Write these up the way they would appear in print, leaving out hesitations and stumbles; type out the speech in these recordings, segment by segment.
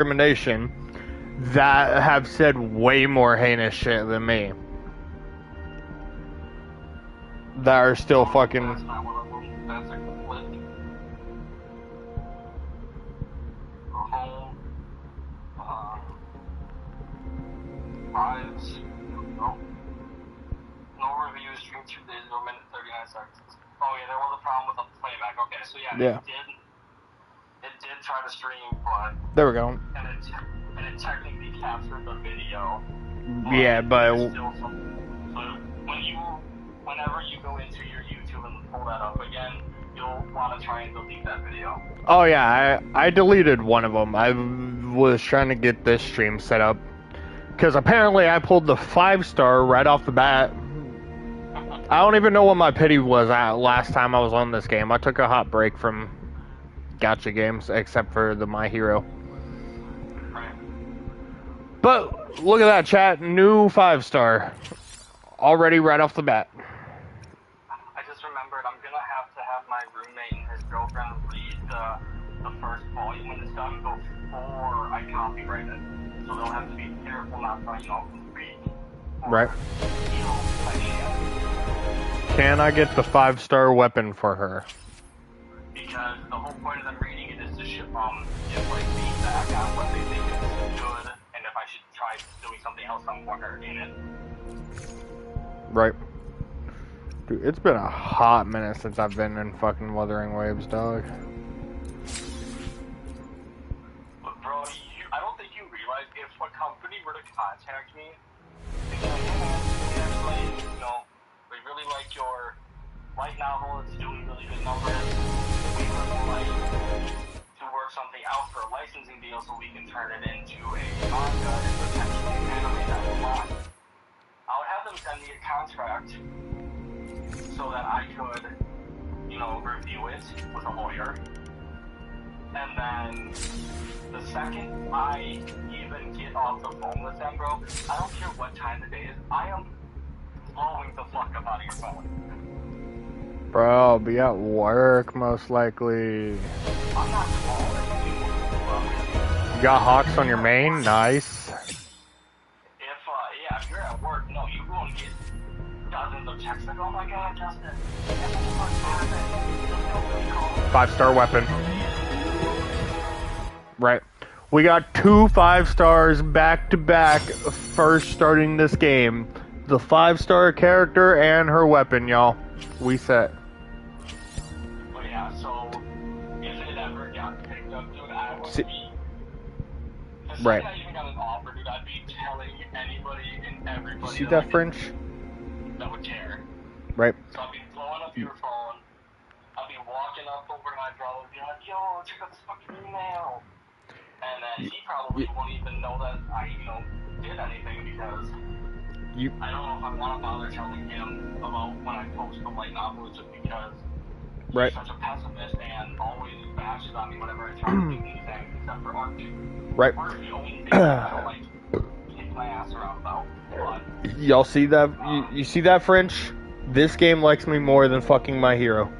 discrimination that have said way more heinous shit than me. That are still fucking. That's not one of them. That's a clip. A home. Lives. No. No reviews. Stream 2 days ago, minute 39 seconds. Oh yeah, there was a problem with the playback. Okay, so yeah. It did try to stream, but. There we go. And it technically captured the video. Yeah, but. Still so whenever you go into your YouTube and pull that up again, you'll want to try and delete that video. Oh yeah, I deleted one of them. I was trying to get this stream set up. Because apparently I pulled the 5-star right off the bat. I don't even know what my pity was at last time I was on this game. I took a hot break from gacha games, except for the My Hero. Right. But look at that, chat. New 5-star. Already right off the bat. I just remembered I'm going to have my roommate and his girlfriend read the first volume when it's done before I copyright it. So they'll have to be careful not to, read. Right. Can I get the 5-star weapon for her? Because the whole point of them reading it is to give feedback on what they think is good, and if I should try doing something else somewhere in it. Right. Dude, it's been a hot minute since I've been in fucking Wuthering Waves, dog. But bro, I don't think you realize if a company were to contact me, they'd be like, hey man, we really like your light novel, it's doing really good numbers. We would like to work something out for a licensing deal so we can turn it into a manga and potentially an anime that will launch. I would have them send me a contract so that I could, review it with a lawyer. And then the second I even get off the phone with them, bro, I don't care what time of day it is, I am blowing the fuck up out of your phone. Bro, I'll be at work most likely. I'm not calling you. You got Hawks on your main? Nice. If you're at work, no, you won't get dozens of texts like, oh my god, Justin, 5-star weapon. Right. We got 2 5-stars back to back first starting this game. The 5-star character and her weapon, y'all. We set. But yeah, so if it ever got picked up, dude, I would be. Right. I even got an offer, dude, I'd be telling anybody and everybody. See that French? That would care. Right. So I'd be blowing up your phone. I'd be walking up over to my brother and be like, yo, check out this fucking email. And then he probably won't even know that I, did anything because I don't know if I want to bother telling him about when I post the light novel just because he's such a pessimist and always bashes on me whenever I try to do anything except for art. Right. Art's the only thing that I kick my ass around about. But y'all see that? You see that, French? This game likes me more than fucking My Hero.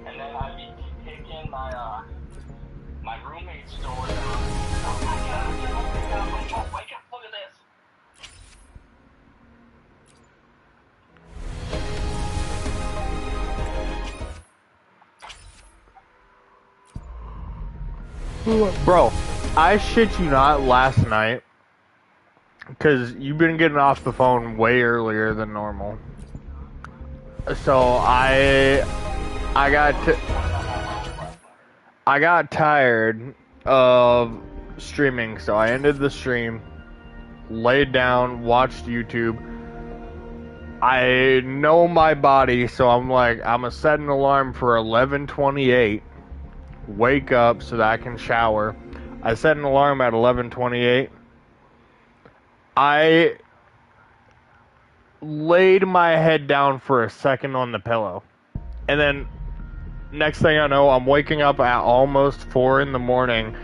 And then I'd be kicking my roommate's door down. Oh my god, wake up, look at this. Bro, I shit you not, last night, because you've been getting off the phone way earlier than normal. So I got tired of streaming, so I ended the stream, laid down, watched YouTube. I know my body, so I'm like, I'm gonna set an alarm for 11:28. Wake up so that I can shower. I set an alarm at 11:28. I laid my head down for a second on the pillow. And then, next thing I know, I'm waking up at almost 4 in the morning.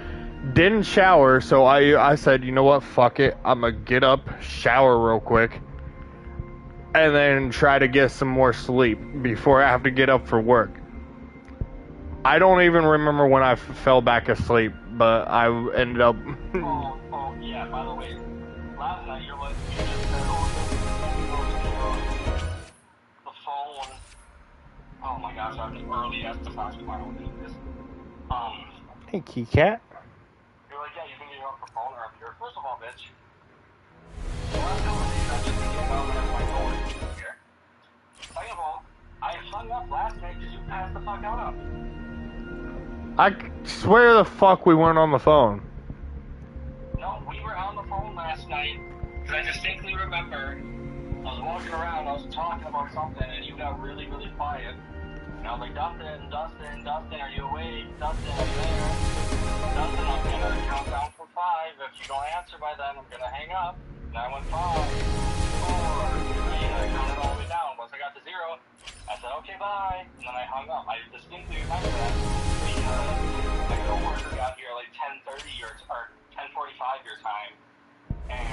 Didn't shower, so I said, you know what, fuck it. I'm gonna get up, shower real quick, and then try to get some more sleep before I have to get up for work. I don't even remember when I fell back asleep but I ended up. oh, yeah, by the way, last night you just said, the phone. Oh my gosh, I'm early as to talk tomorrow with this. Hey, Key Cat. You're like, yeah, you've been getting off the phone earlier. First of all, bitch, the last couple of days I've just been getting out whenever my coworkers is here. Second of all, I hung up last night because you passed the fuck out on me. I swear the fuck we weren't on the phone. No, we were on the phone last night because I distinctly remember I was walking around, I was talking about something, and you got really, really quiet. And I was like, Dustin, are you awake? Dustin, are you there? Dustin, I'm gonna count down from 5. If you don't answer by then, I'm gonna hang up. And I went 5, 4, 3, and I counted all the way down. Once I got to 0, I said, okay, bye. And then I hung up. I distinctly remember that because my coworker got here like 10:30 or 10:45 your time. And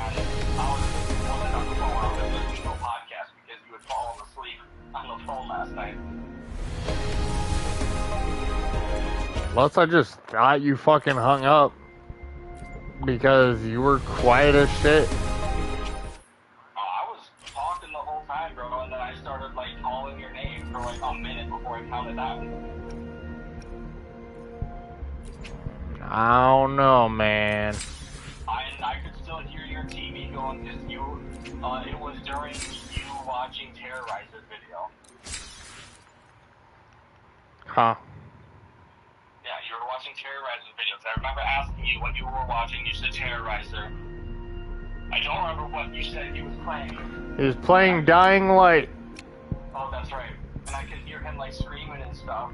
I wasn't on the phone. I was listening to a podcast because you had fallen asleep on the phone last night. Unless I just thought you fucking hung up because you were quiet as shit. I was talking the whole time, bro, and then I started like calling your name for like a minute before I counted down. I don't know, man. I could still hear your TV going because it was during you watching Terrorizer's video. Huh. Yeah, you were watching Terrorizer's videos. I remember asking you what you were watching. You said Terrorizer. I don't remember what you said he was playing. He was playing Dying Light. Oh, that's right. And I could hear him like screaming and stuff.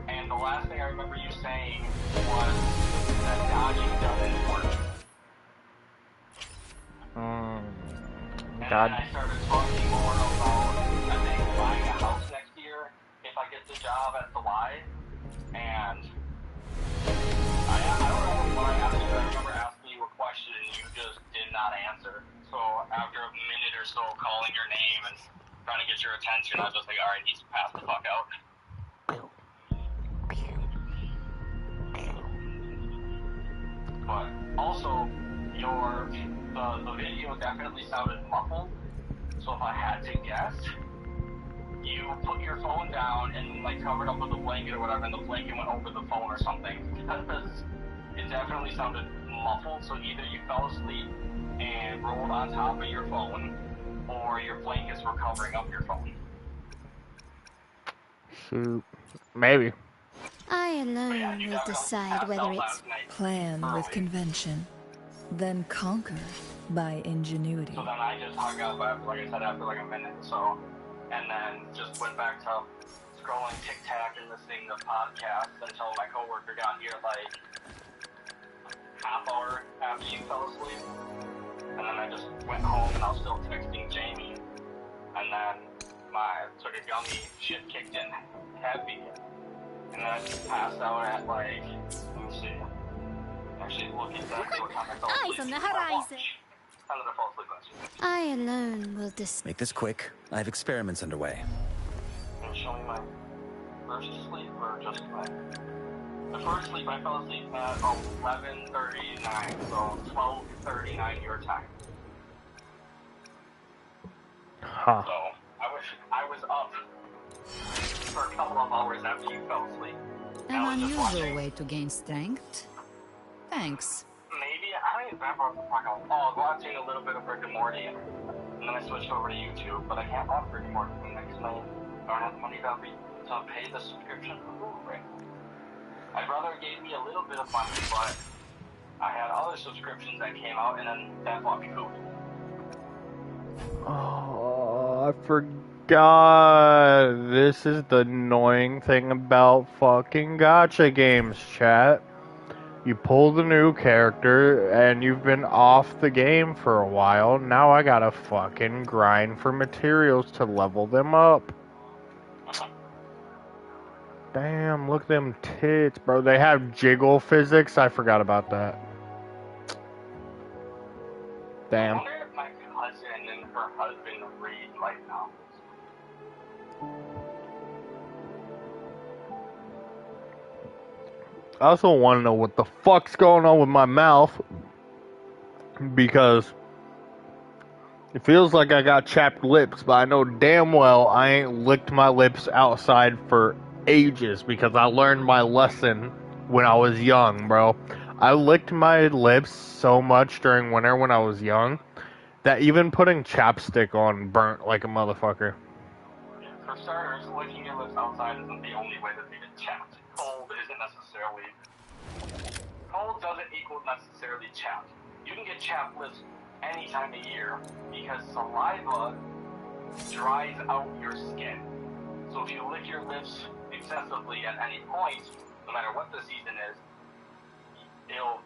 And the last thing I remember you saying was that dodging doesn't work. And God. then I started talking more about, I think, buying a house next year if I get the job at the Y. And I don't remember what I asked you, but I remember asking you a question and you just did not answer. So after a minute or so calling your name and trying to get your attention, I was just like, alright, he's passed the fuck out. But also, the video definitely sounded muffled. So if I had to guess, you put your phone down and like covered up with a blanket or whatever, and the blanket went over the phone or something. Because it definitely sounded muffled. So either you fell asleep and rolled on top of your phone, or your blankets were covering up your phone. Shoot. Maybe. I alone will decide whether it's plan with convention, then conquer by ingenuity. So then I just hung up after, like I said, after like a minute or so, and then just went back to scrolling TikTok and listening to podcasts until my coworker got here like half hour after you fell asleep. And then I just went home and I was still texting Jamie, and then my sort of gummy shit kicked in heavy. And then I just passed out at like, let me see. Actually, look exactly what time I fell asleep. Eyes on the horizon. How did I fall asleep last night? I alone will decide. Make this quick. I have experiments underway. Can you show me my first sleep or just my... The first sleep, I fell asleep at 11:39, so 12:39 your time. Huh. So I was up for a couple of hours after you fell asleep. An unusual way to gain strength. Thanks. Maybe, I don't even remember what the fuck I was. Oh, I was watching a little bit of Rick and Morty, and then I switched over to YouTube, but I can't watch Rick and Morty because I don't have the money to pay the subscription for Blu-ray. My brother gave me a little bit of money, but I had other subscriptions that came out, and then that bought me food. Oh, I forgot. This is the annoying thing about fucking gacha games, chat. You pull the new character, and you've been off the game for a while. Now I gotta fucking grind for materials to level them up. Damn, look at them tits, bro. They have jiggle physics. I forgot about that. Damn. I wonder if my cousin and her husband read light novels. I also want to know what the fuck's going on with my mouth, because it feels like I got chapped lips, but I know damn well I ain't licked my lips outside for ages, because I learned my lesson when I was young, bro. I licked my lips so much during winter when I was young that even putting chapstick on burnt like a motherfucker. Yeah, for starters, licking your lips outside isn't the only way that they get chapped. Cold doesn't equal necessarily chapped. You can get chapped lips any time of year because saliva dries out your skin. So if you lick your lips excessively at any point, no matter what the season is, they'll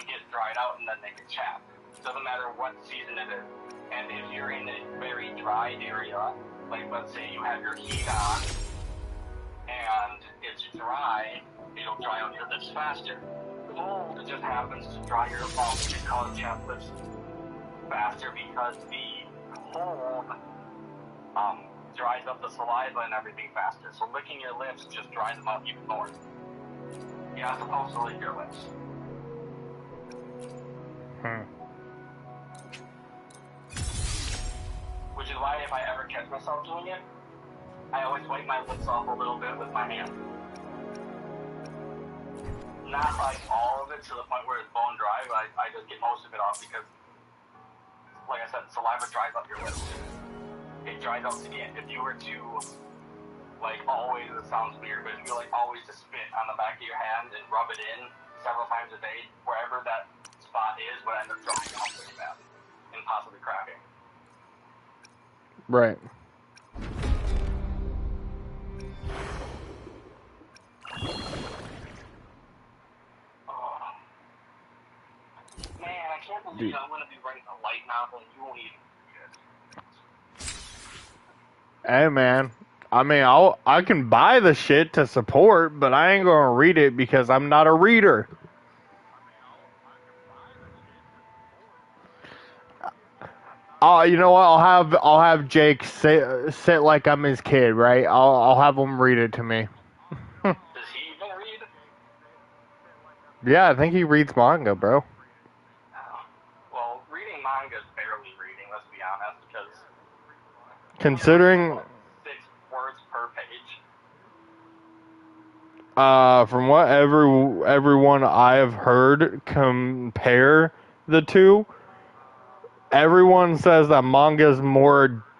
get dried out and then they get chapped. Doesn't matter what season it is. And if you're in a very dry area, like let's say you have your heat on and it's dry, it'll dry out your lips faster. Cold just happens to dry your lips and cause chapped lips faster because the cold dries up the saliva and everything faster. So licking your lips just dries them out even more. You're not supposed to lick your lips. Which is why if I ever catch myself doing it, I always wipe my lips off a little bit with my hand. Not like all of it to the point where it's bone dry, but I just get most of it off because, like I said, saliva dries up your lips. It dries out skin. If you were to, like always, it sounds weird, but if you like always to spit on the back of your hand and rub it in several times a day, wherever that spot is would end up drying out really bad and possibly cracking. Right. Man, I can't believe I'm going to be writing a light novel and you won't even read it. Hey, man. I mean, I can buy the shit to support, but I ain't gonna read it because I'm not a reader. You know what? I'll have Jake sit like I'm his kid, right? I'll have him read it to me. Does he even read? Yeah, I think he reads manga, bro. Well, reading manga is barely reading, let's be honest, because Considering, 6 words per page. from what everyone I have heard compare the two, everyone says that manga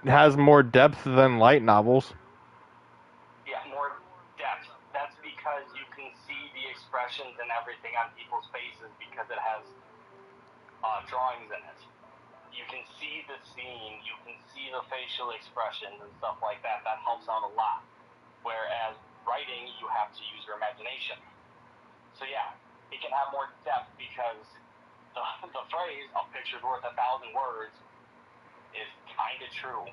has more depth than light novels. Yeah, more depth. That's because you can see the expressions and everything on people's faces because it has drawings in it. You can see the scene, you can see the facial expressions and stuff like that. That helps out a lot. Whereas writing, you have to use your imagination. So yeah, it can have more depth because the phrase, a picture's worth 1,000 words, is kind of true.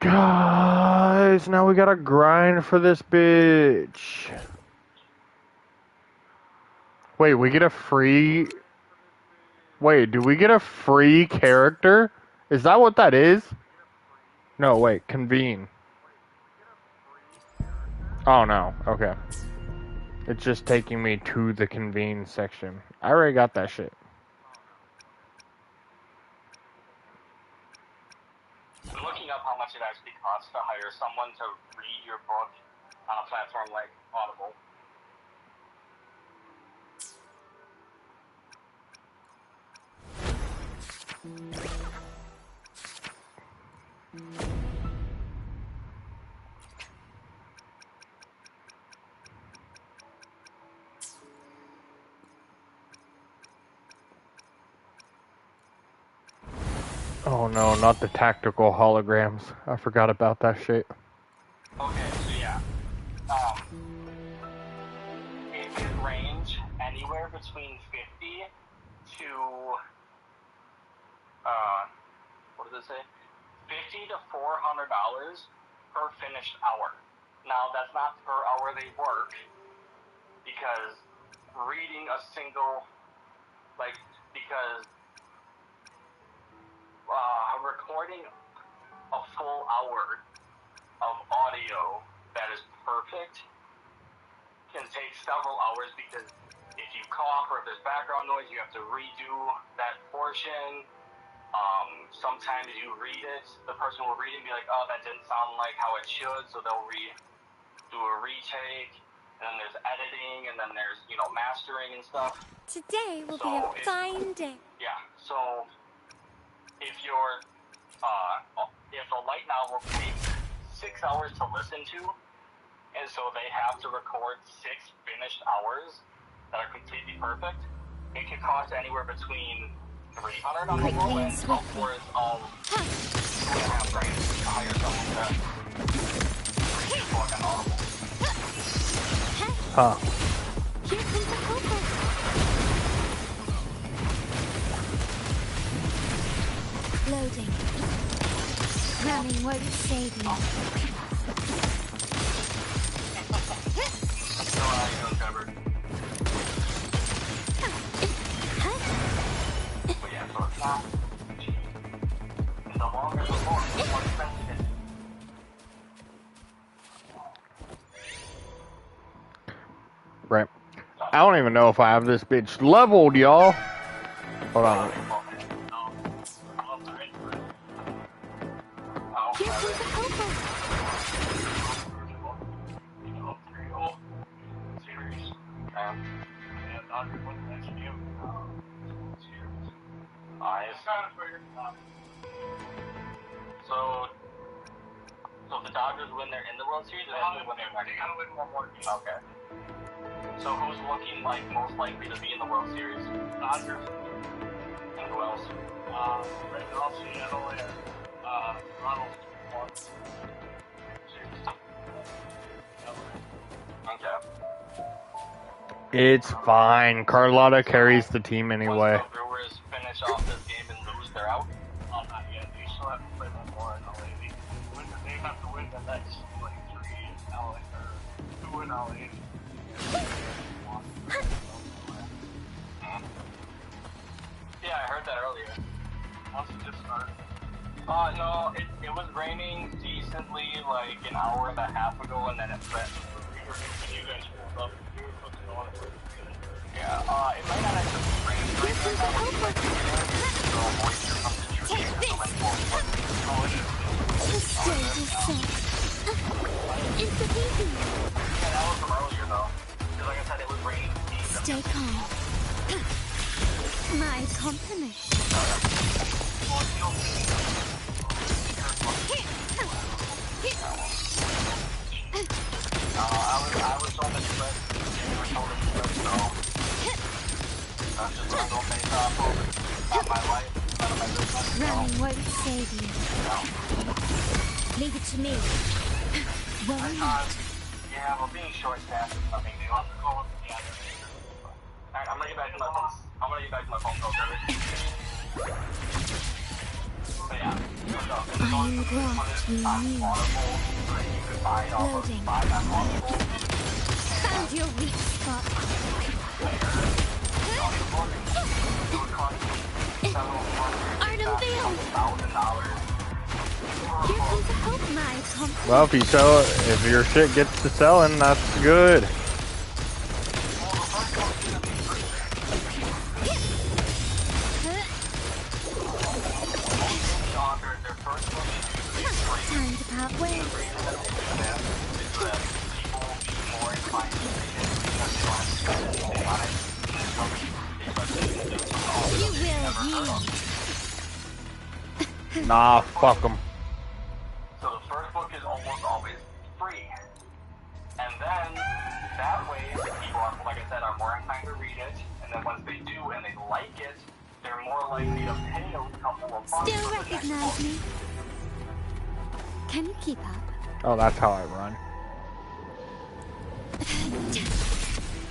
Guys, now we gotta grind for this bitch. Wait, we get a free... Wait, do we get a free character? Is that what that is? No, wait, convene. Oh, no, okay. It's just taking me to the convene section. I already got that shit. I'm looking up how much it actually costs to hire someone to read your book on a platform like Audible. Oh no, not the tactical holograms. I forgot about that shit. Okay, so yeah. It can range anywhere between 50 to, what does it say? $50 to $400 per finished hour. Now, that's not per hour they work, because reading a single, like, because recording a full hour of audio that is perfect can take several hours, because if you cough or if there's background noise, you have to redo that portion. Sometimes you read it, the person will read it and be like, oh, that didn't sound like how it should, so they'll do a retake, and then there's editing, and then there's, mastering and stuff. Today will be a fine day. Yeah, so if if a light novel takes 6 hours to listen to, and so they have to record 6 finished hours that are completely perfect, it can cost anywhere between $300 on the low end upwards of $2.5 grand to hire someone to read a book on Audible. Huh. Here comes the Coco. Loading. Ramming won't save you. So how you doing, Trevor? But yeah, so it's not cheap. And the longer the more expensive it is. Right. I don't even know if I have this bitch leveled, y'all. Hold on. Here comes the Coco. So if the Dodgers win, they're in the World Series, or they have to win their next game? They gotta win one more game. Okay. So who's looking like most likely to be in the World Series? Dodgers. And who else? Right now, Seattle and Ronald. Okay. It's fine. Carlotta carries the team anyway. Once the Brewers finish off this game and lose, they're out? Not yet. They still have to play one more in LA. They have to win the next, 3 in LA, or 2 in LA. Yeah, I heard that earlier. Once it just started. No, it was raining decently like an hour and a half ago, and then it threatened. You guys pulled up. You were supposed to go on it. Yeah, it might not actually be raining right now. It might be raining. So moisture from the juice here. So like, oh, it is. The stage is set. It's a baby. Yeah, that was from earlier though. Because like I said, it was raining decently. Stay calm. My compliment. I was told that you were told that you so I'm just gonna go face off over not my life, none of my business. Running won't save you. Leave it to me. Worry not. Yeah, well, being short-staffed is nothing new. I'm going with the other. Alright, I'm gonna get back to my phone. I'm gonna get back to my phone call service. But yeah, I am glad to meet you. Loading. Found your weak spot. Art unveiled. Here comes the hope, my compliment. Well, if your shit gets to selling, that's good. Time to part ways. You will yield. Nah, fuck them. So the first book is almost always free. And then, that way, the people are, like I said, are more inclined to read it. And then once they do and they like it, they're more likely to pay a couple of bucks Still for the next recognize book. me? Can you keep up? Oh, that's how I run.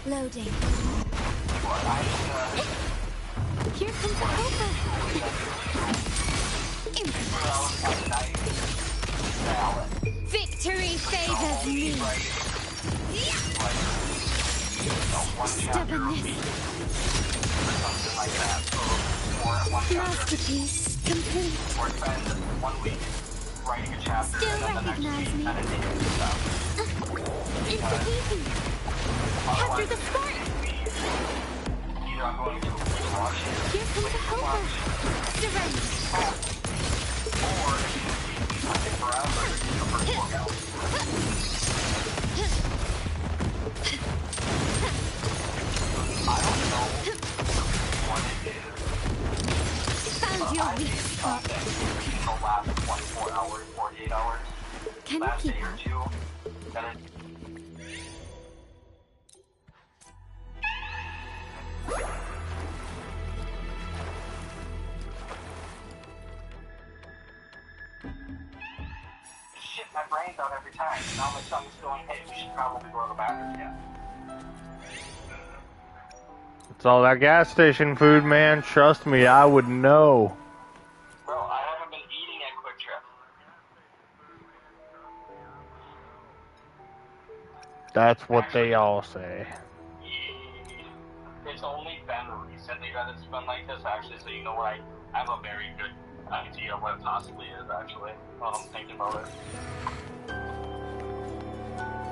Loading. Here comes the Coco. Victory favors me. one chapter a week or something like that. So, or one chapter, Masterpiece complete. or spend 1 week writing a chapter Still and then the next recognize week me. editing and stuff. It's the easy. Capture the spark. Either I'm going to watch it, Here comes the helper. Surrender. or if you take forever to get the first book out. I don't know what it is. Found your weak spot. The last 24 hours, 48 hours, Can you last keep day or up? two, that it shit my brains out every time. Now my stomach's going, hey, we should probably go to the bathroom again. It's all that gas station food, man. Trust me, I would know. Bro, I haven't been eating at Quick Trip. That's what they all say. It's only been recently that it's been like this, actually, so you know what, I have a very good idea of what it possibly is, actually, while I'm thinking about it.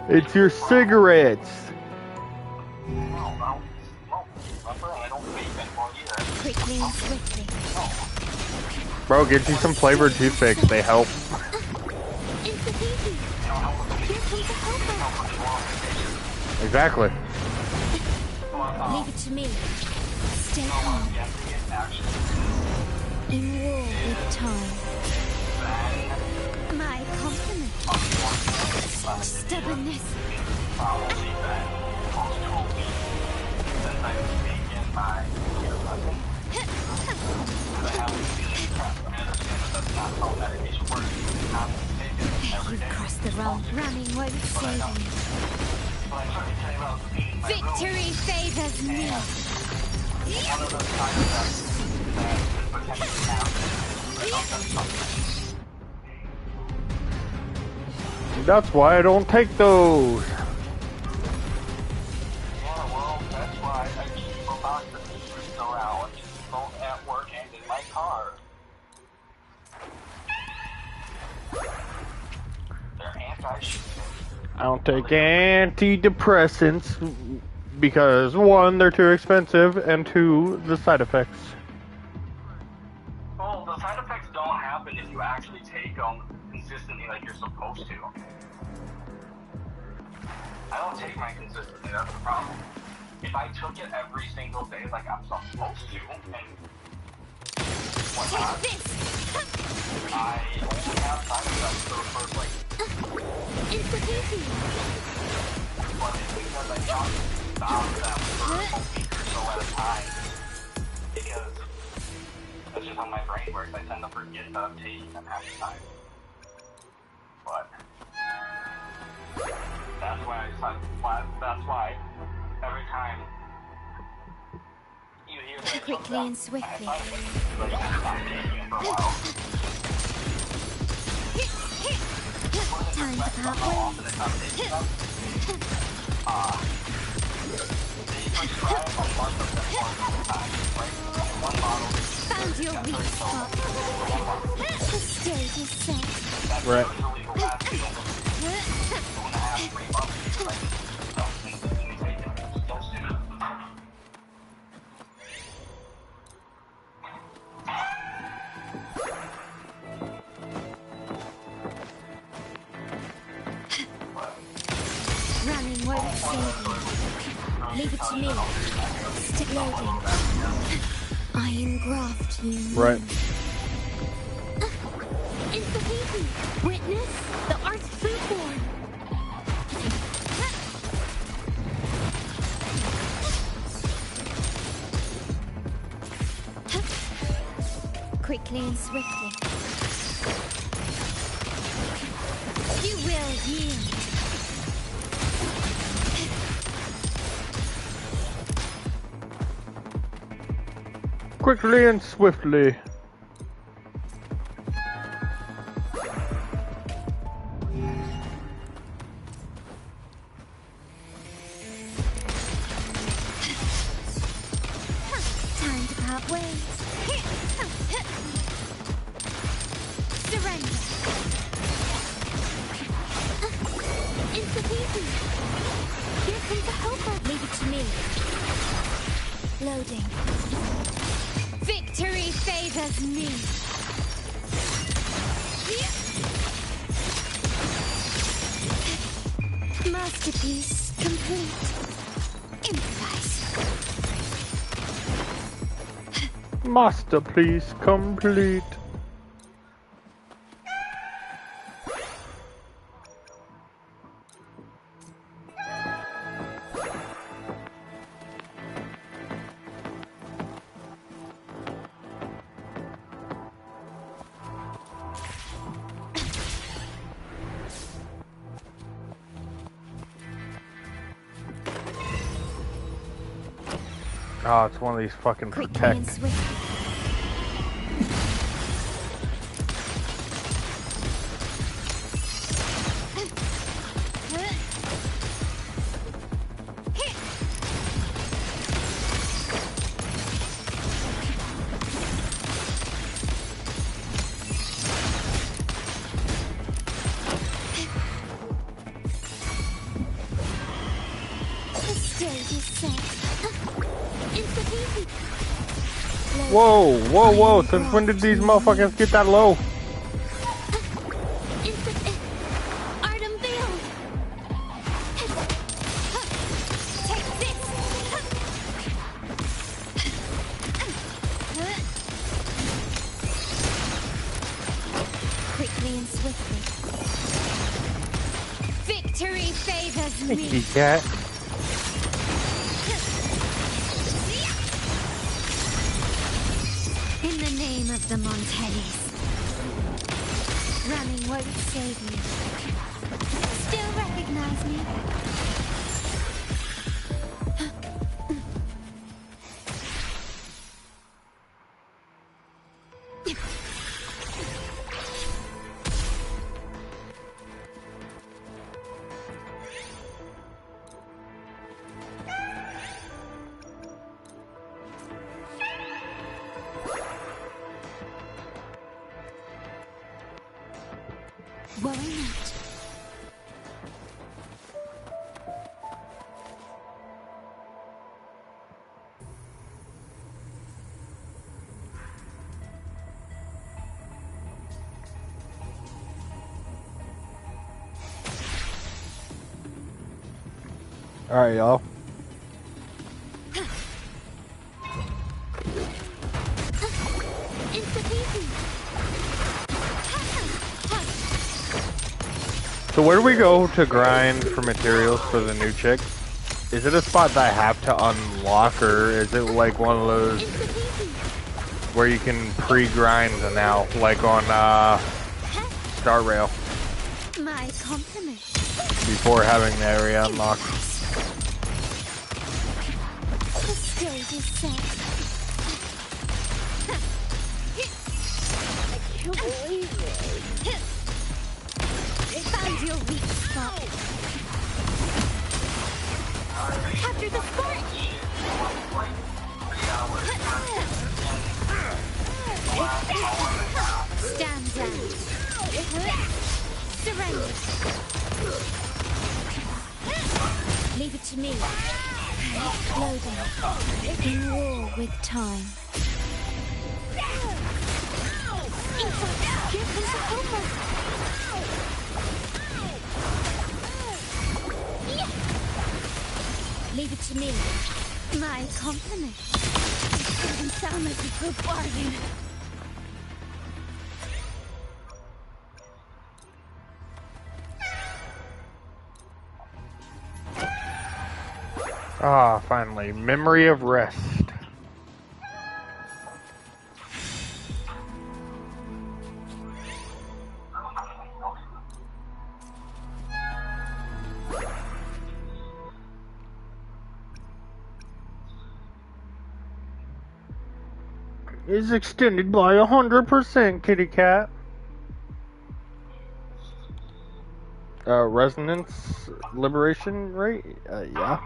It's your cigarettes. No, remember, I don't vape anymore either. Quickly and swiftly. Bro, get you some flavored toothpicks. They help. It's the easy. Here comes the helper. Exactly. Leave it to me. Stay calm. In war with time. My compliment. Stubbornness. Probably been close to a week since I've taken my ear lesson. I have a feeling crap. I understand that that's not how medication works. You have to take it every You've day. crossed the realm. Ramming won't save you. But I tried to tell you about being in my room. Victory favors me. One of the side effects that could potentially happen is something. That's why I don't take those. Yeah, well, that's why I keep a box of papers around, both at work and in my car. They're anti-shooting. I don't take antidepressants because one, they're too expensive, and two, the side effects. Well, the side effects don't happen if you actually take them consistently like you're supposed to. I don't take mine consistently, that's the problem. If I took it every single day like I'm supposed to, and whatnot, I only have side effects for the first, like, It's the easy. but it's because I don't stop them for a week or so at a time. Because that's just how my brain works. I tend to forget that I'm taking them half the time. But that's why that's why every time you hear that Quickly and swiftly. like, I'm taking it for a while. Time to How part ways. often it's not taking them? They prescribe a bunch of them one time, right? One bottle. Found your weak spot. The stage is set. That's Right. usually the last 2.5, 3 months because I just don't consistently take it. Don't do it. Running won't save you. Leave it to me. Stick loading. I engraft you. Right. It's the easy. Witness the art's foodborn. Quickly and swiftly. You will yield. Quickly and swiftly. Here comes a helper. Leave it to me. Loading. Victory favors me. Masterpiece complete. Improvise. Masterpiece complete. Oh, it's one of these fucking Quickly and protect. swiftly. The stage is set. It's easy. Whoa, whoa, whoa! Since when did these motherfuckers get that low? Art unveiled. Take this. Quickly and swiftly. Victory favors me. Cat. In the name of the Montellis. Running won't save me. Still recognize me? Worry not. Alright, y'all. So where do we go to grind for materials for the new chick? Is it a spot that I have to unlock, or is it like one of those where you can pre-grind now, like on Star Rail, My compliment. before having the area unlocked? The stage is set. I can't believe it. Found your weak spot. Capture the spark. Stand down. Surrender. Leave it to me. Loading. In war with time. Here comes the cobra. Leave it to me. My compliment. Doesn't sound like a good bargain. Ah, finally. Memory of rest. Is extended by 100%, kitty cat. Resonance liberation rate? Yeah.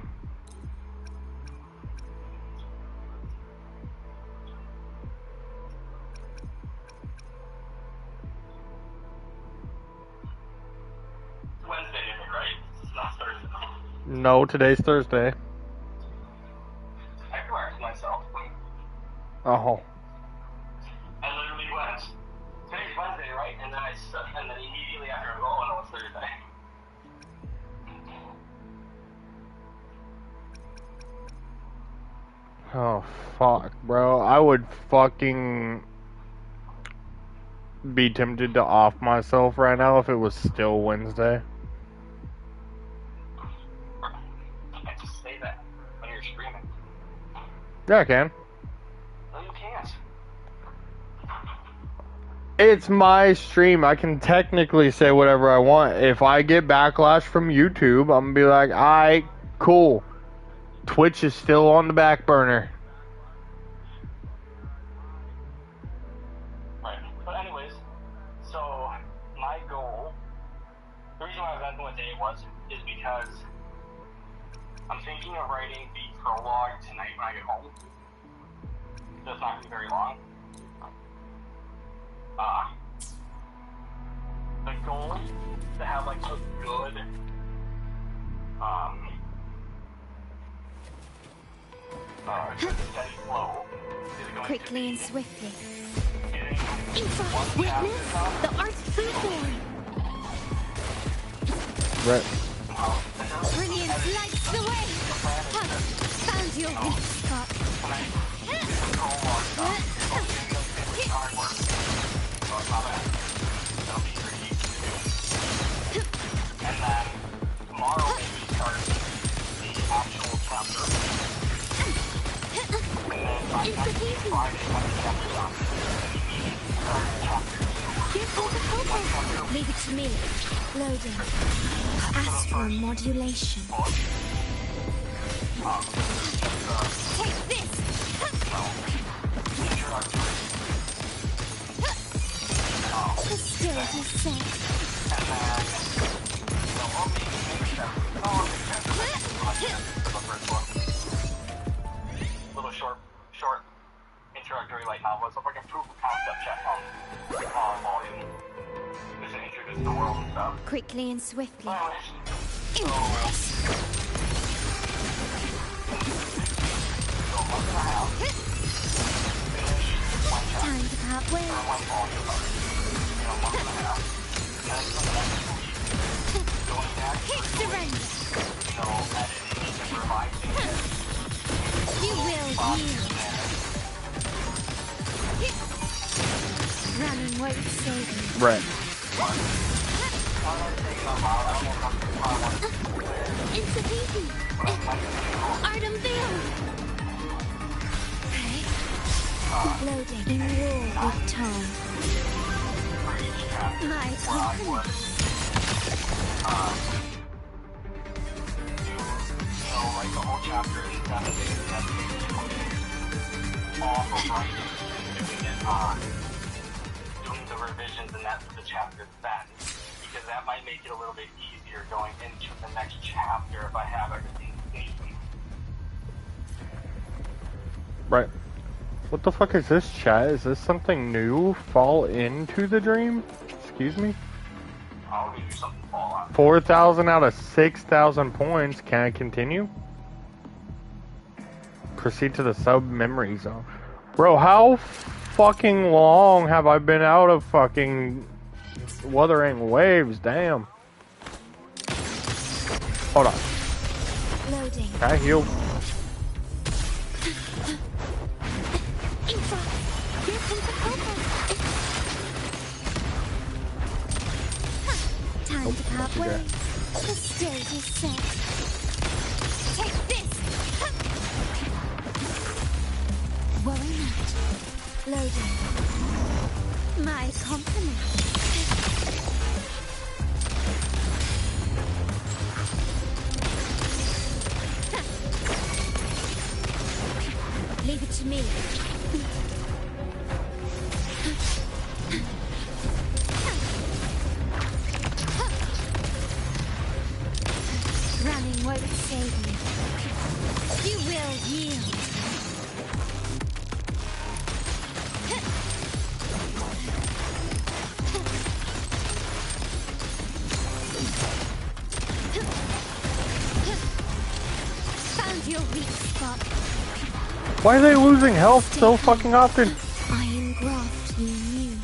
Wednesday, right? Last Thursday. No, today's Thursday. I corrected myself. Oh. I literally went, today's Wednesday, right? And then and then immediately after I go, oh no, it's Thursday. Oh, fuck, bro. I would fucking be tempted to off myself right now if it was still Wednesday. I just say that when you're streaming. Yeah, I can. No, you can't. It's my stream. I can technically say whatever I want. If I get backlash from YouTube, I'm gonna be like, alright, cool. Twitch is still on the back burner. Right. But anyways, so my goal, the reason why I was asking what day it was, is because I'm thinking of writing the prologue tonight when I get home. So it's not going to be very long. The goal is to have like a good, steady flow is going Quickly to and be swiftly. getting Infra, one chapter witness done. the Arch Foodborn. Right. Brilliance lights the way. Ha, found your weak spot. And then tomorrow maybe start the actual chapter. And then by next week, Friday, when the chapter's done, start chapter 2. Give me the cocoa. Leave it to me. Loading. Astral modulation. Take this. The stage is set. And then, or maybe chapter, the first book. Little short introductory light novel. It's like a proof of concept check on volume. Just to introduce the world and stuff. Quickly and swiftly. So, Impress. a month and a half. Finish one chapter. Time to part Or ways. one volume. A month and a half. And then for the next 2 weeks, going back Hit through it, surrender. editing it and revising it. You will yield. Running won't save me. Right. It's a baby. Artem Veil. Loading in war with time. My company. Like the whole chapter is 7 days, 7 days, 20 days off of writing and doing it, doing the revisions and that for the chapter then, because that might make it a little bit easier going into the next chapter if I have everything neat. Right. What the fuck is this, chat? Is this something new? Fall into the dream? Excuse me? I'll give you something to fall on. 4,000 out of 6,000 points. Can I continue? Proceed to the sub-memory zone. Bro, how fucking long have I been out of fucking Wuthering Waves? Damn. Hold on. Loading. Can I heal? Infra. Here comes the cocoa. Time to part too bad. ways. The stage is set. Take this. Worry not. Loading. My company. Leave it to me. Running won't save you. You will yield. weak spot. Why are they losing health so fucking often? I engraft you new.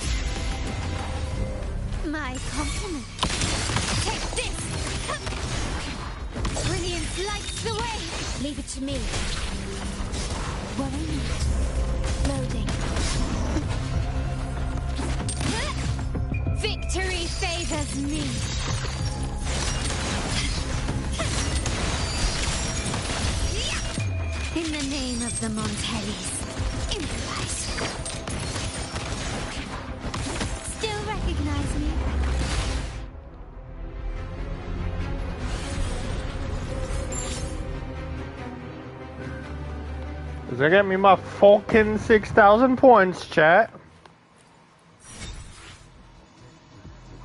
My compliment. Take this! Brilliance lights the way! Leave it to me. Worry not. Loading. Victory favors me. In the name of the Montellis, improvise. Still recognize me? Does that get me my fucking 6,000 points, chat?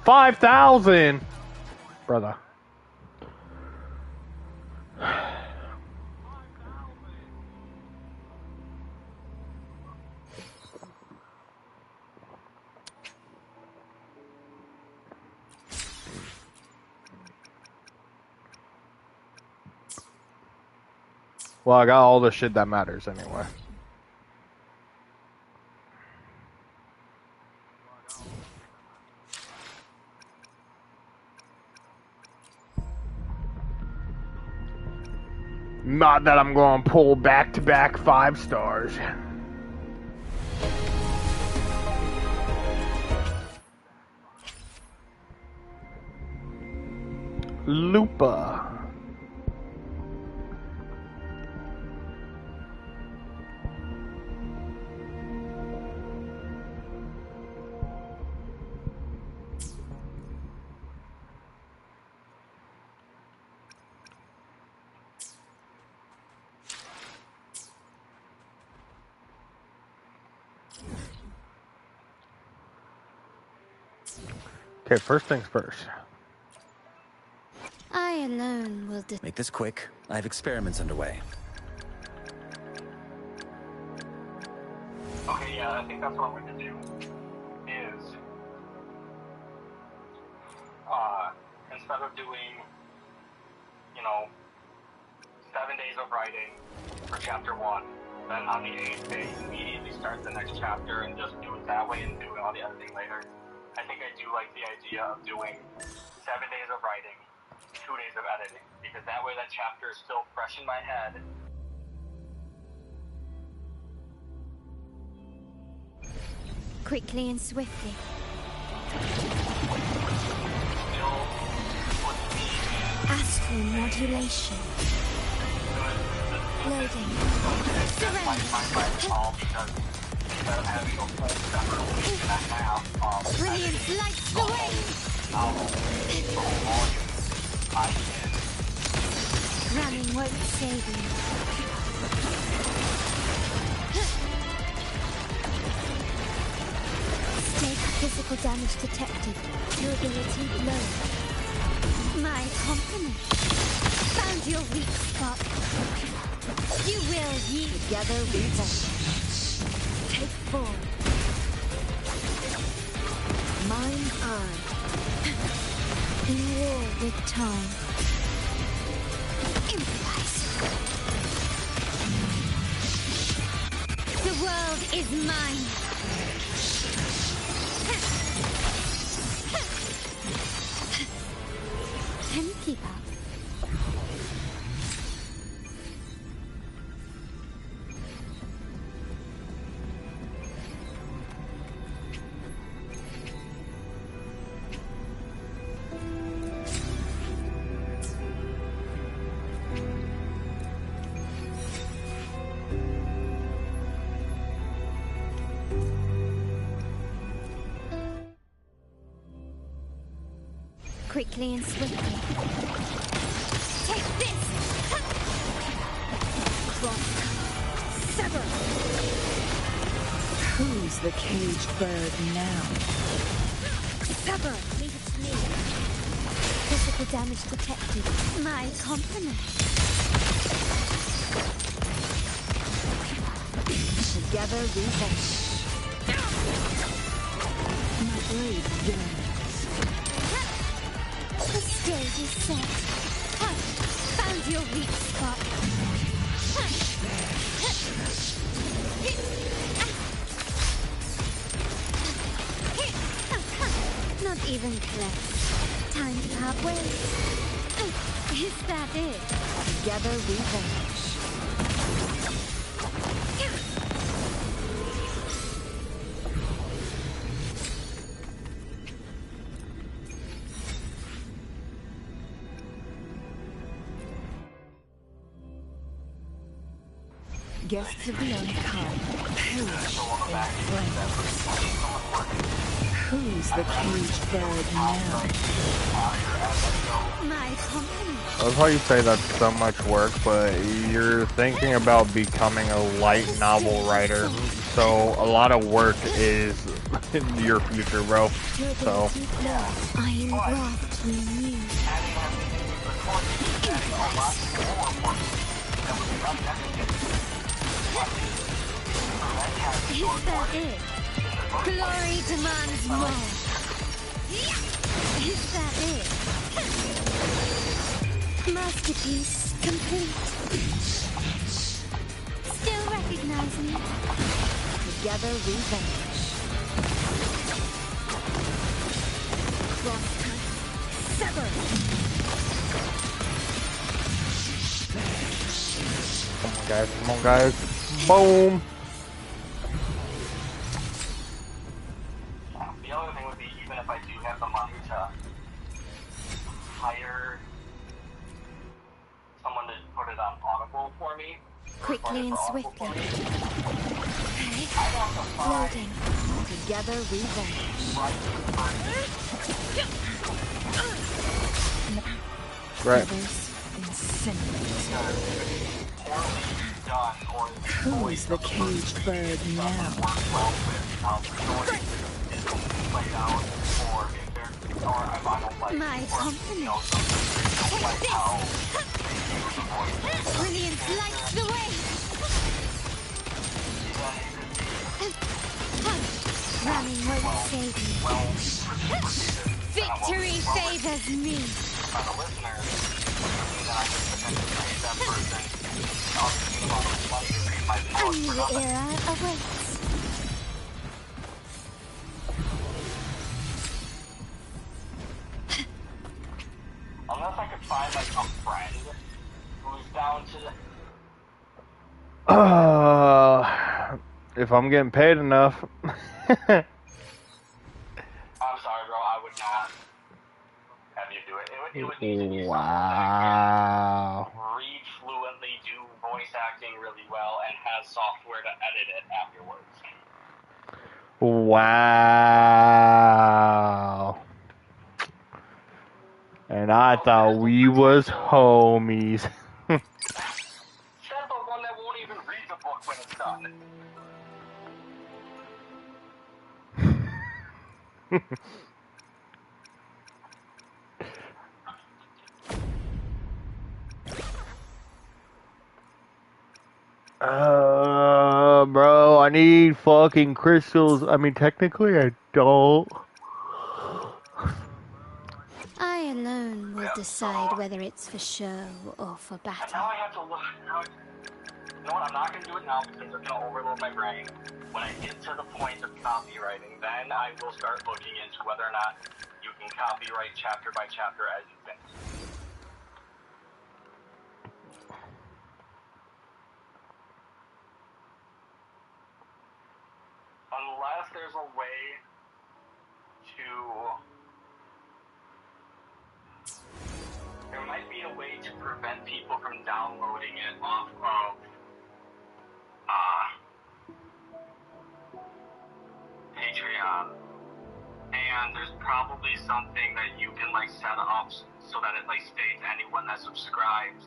5,000! Brother. Well, I got all the shit that matters anyway. Not that I'm going to pull back-to-back 5 stars. Lupa. Okay, first things first. I alone will Make this quick. I have experiments underway. Okay, yeah, I think that's what I'm going to do. Is, instead of doing, 7 days of writing for chapter 1, then on the 8th day, immediately start the next chapter and just do it that way and do all the editing later. I think I do like the idea of doing 7 days of writing, 2 days of editing, because that way that chapter is still fresh in my head. quickly and swiftly. Still puts me in Astral modulation. Loading. Surrender. all because instead of having a full separate week and a half of Brilliance lights the way. the whole volume, I can Running won't save you. State physical damage detected. Durability low. My compliment. Found your weak spot. You will yield. Together we fall. Take 4. Mine eye. In war with time. Improvise. The world is mine. Can you keep up? Quickly and swiftly. Take this! Cross. Sever! Who's the caged bird now? Sever! Leave it to me. Physical damage detected. My compliment. Together we fall. My blade yearns. The stage is set. Found your weak spot. Not even close. Time to part ways. Is that it? Together we vanish. Guests of the uncome perish in flames. Who's the caged bird now? My company. I love how you say that's so much work, but you're thinking about becoming a light novel writer, so a lot of work is in your future, bro. So, I am graft in you. Is that it? Glory demands more. Is that it? Masterpiece complete. Still recognize me? Together we vanish. Cross sever. come on, guys. Boom! The other thing would be, even if I do have the money to hire someone to put it on Audible for me, Quickly and swiftly. Okay. Loading. Together we vanish. Right. Others incinerate. done, or Who is the caged bird now? works well with how the story is played out, or if they're, or if I don't like, My or, company. you know, something don't like how they use the voice. Brilliance lights the way. Running won't save me. Victory favors me. By the listeners, then I can potentially pay that person, thinking about the money to read my A book new for nothing. era awaits. Unless I could find like a friend who's down to If I'm getting paid enough. I'm sorry, bro, I would not have you do it. It would need to be someone Wow. that can read fluently, do voice acting really well, and has software to edit it afterwards. Wow. And I thought we was homies. Said the one that won't even read the book when it's done. Bro, I need fucking crystals. I mean, technically I don't. I alone will decide whether it's for show or for And now battle. I have to look. You know what? I'm not going to do it now because it's going to overload my brain. When I get to the point of copywriting, then I will start looking into whether or not you can copyright chapter by chapter as you think. Unless there's a way to... There might be a way to prevent people from downloading it off of Patreon. And there's probably something that you can like set up so that it like states anyone that subscribes,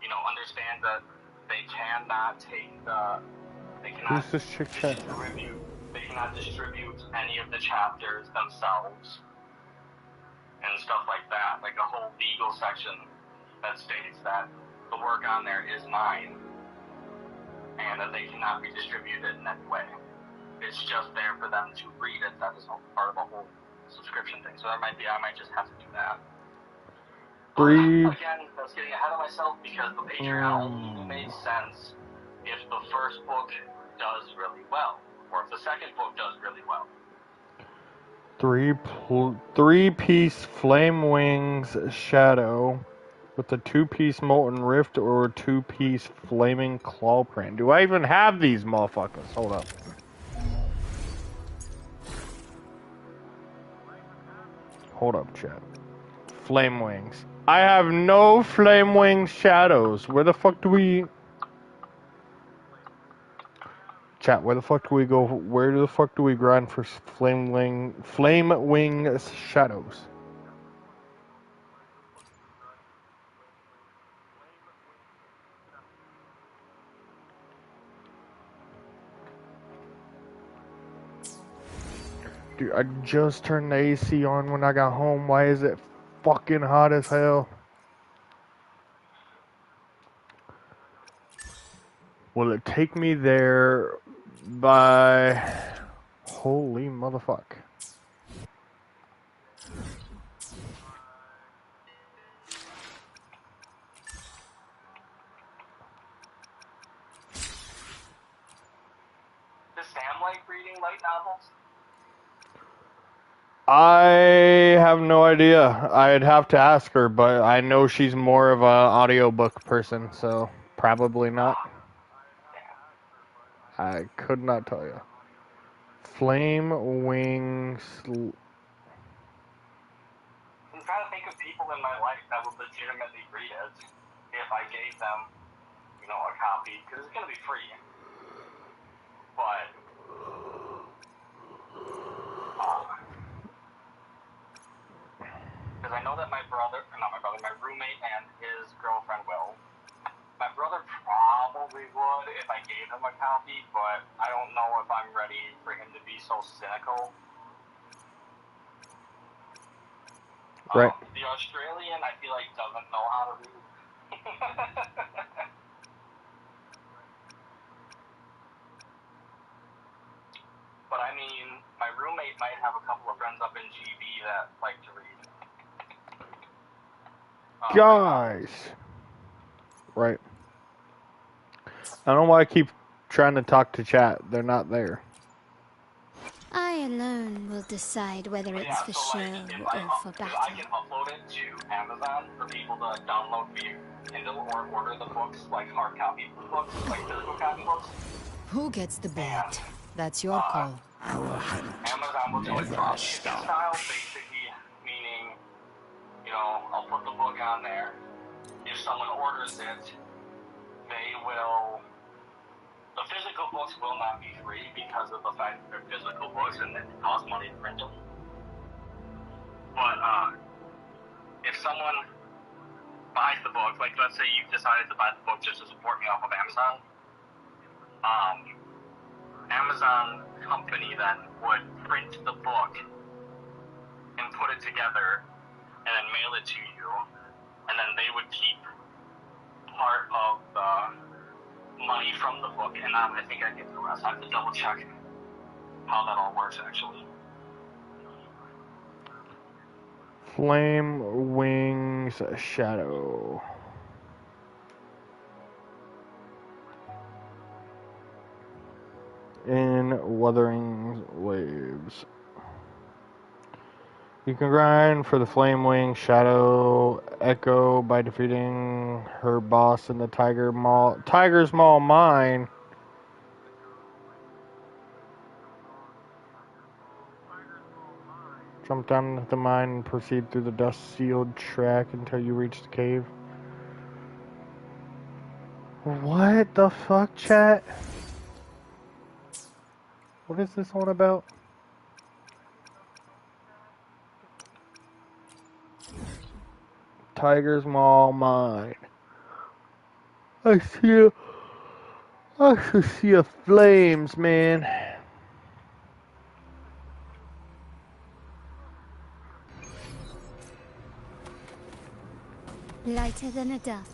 you know, understand that they cannot take they cannot Who's this chick chat? they cannot distribute any of the chapters themselves and stuff like that. Like a whole legal section that states that the work on there is mine and that they cannot be distributed in any way. It's just there for them to read it. That is part of the whole subscription thing. So I might just have to do that. But again, that's getting ahead of myself because the Patreon only makes sense if the first book does really well, or if the second book does really well. Three-piece flame wings shadow with a two-piece molten rift or a two-piece flaming claw print. Do I even have these motherfuckers? Hold up. Hold up, chat. Flame wings. I have no flame wing shadows. Where the fuck do we... Chat, where the fuck do we go? Where the fuck do we grind for flame wing shadows? Dude, I just turned the AC on when I got home. Why is it fucking hot as hell? Will it take me there by... Holy motherfuck. Does Sam like reading light novels? I have no idea. I'd have to ask her, but I know she's more of a audiobook person, so probably not. I could not tell you. Flame wings. I'm trying to think of people in my life that would legitimately read it if I gave them, you know, a copy, because it's going to be free. But, because I know that my roommate and his girlfriend will. My brother probably would if I gave him a copy, but I don't know if I'm ready for him to be so cynical. Right. The Australian, I feel like, doesn't know how to read. But I mean, my roommate might have a couple of friends up in GB that like to read. Guys. Right. I don't know why I keep trying to talk to chat. They're not there. I alone will decide whether it's for show or for I battle. can upload it to Amazon for people to download via Kindle or order the books, like hard copy books, like physical copy books. Who gets the bait? That's your call. Amazon will do a drop shipping style, basically meaning, you know, I'll put the book on there. If someone orders it, they will... The physical books will not be free because of the fact that they're physical books and it costs money to print them. But if someone buys the book, like let's say you decided to buy the book just to support me off of Amazon, Amazon company then would print the book and put it together and then mail it to you, and then they would keep part of the money from the book, and I think I get the rest. I have to double check how that all works actually. Flame wings shadow. In Wuthering Waves. You can grind for the Flame Wing Shadow Echo by defeating her boss in the Tiger's Maw mine. Jump down the mine and proceed through the dust-sealed track until you reach the cave. What the fuck, chat? What is this one about? Tiger's Maw mine. I should see a flames, man. Lighter than a dove.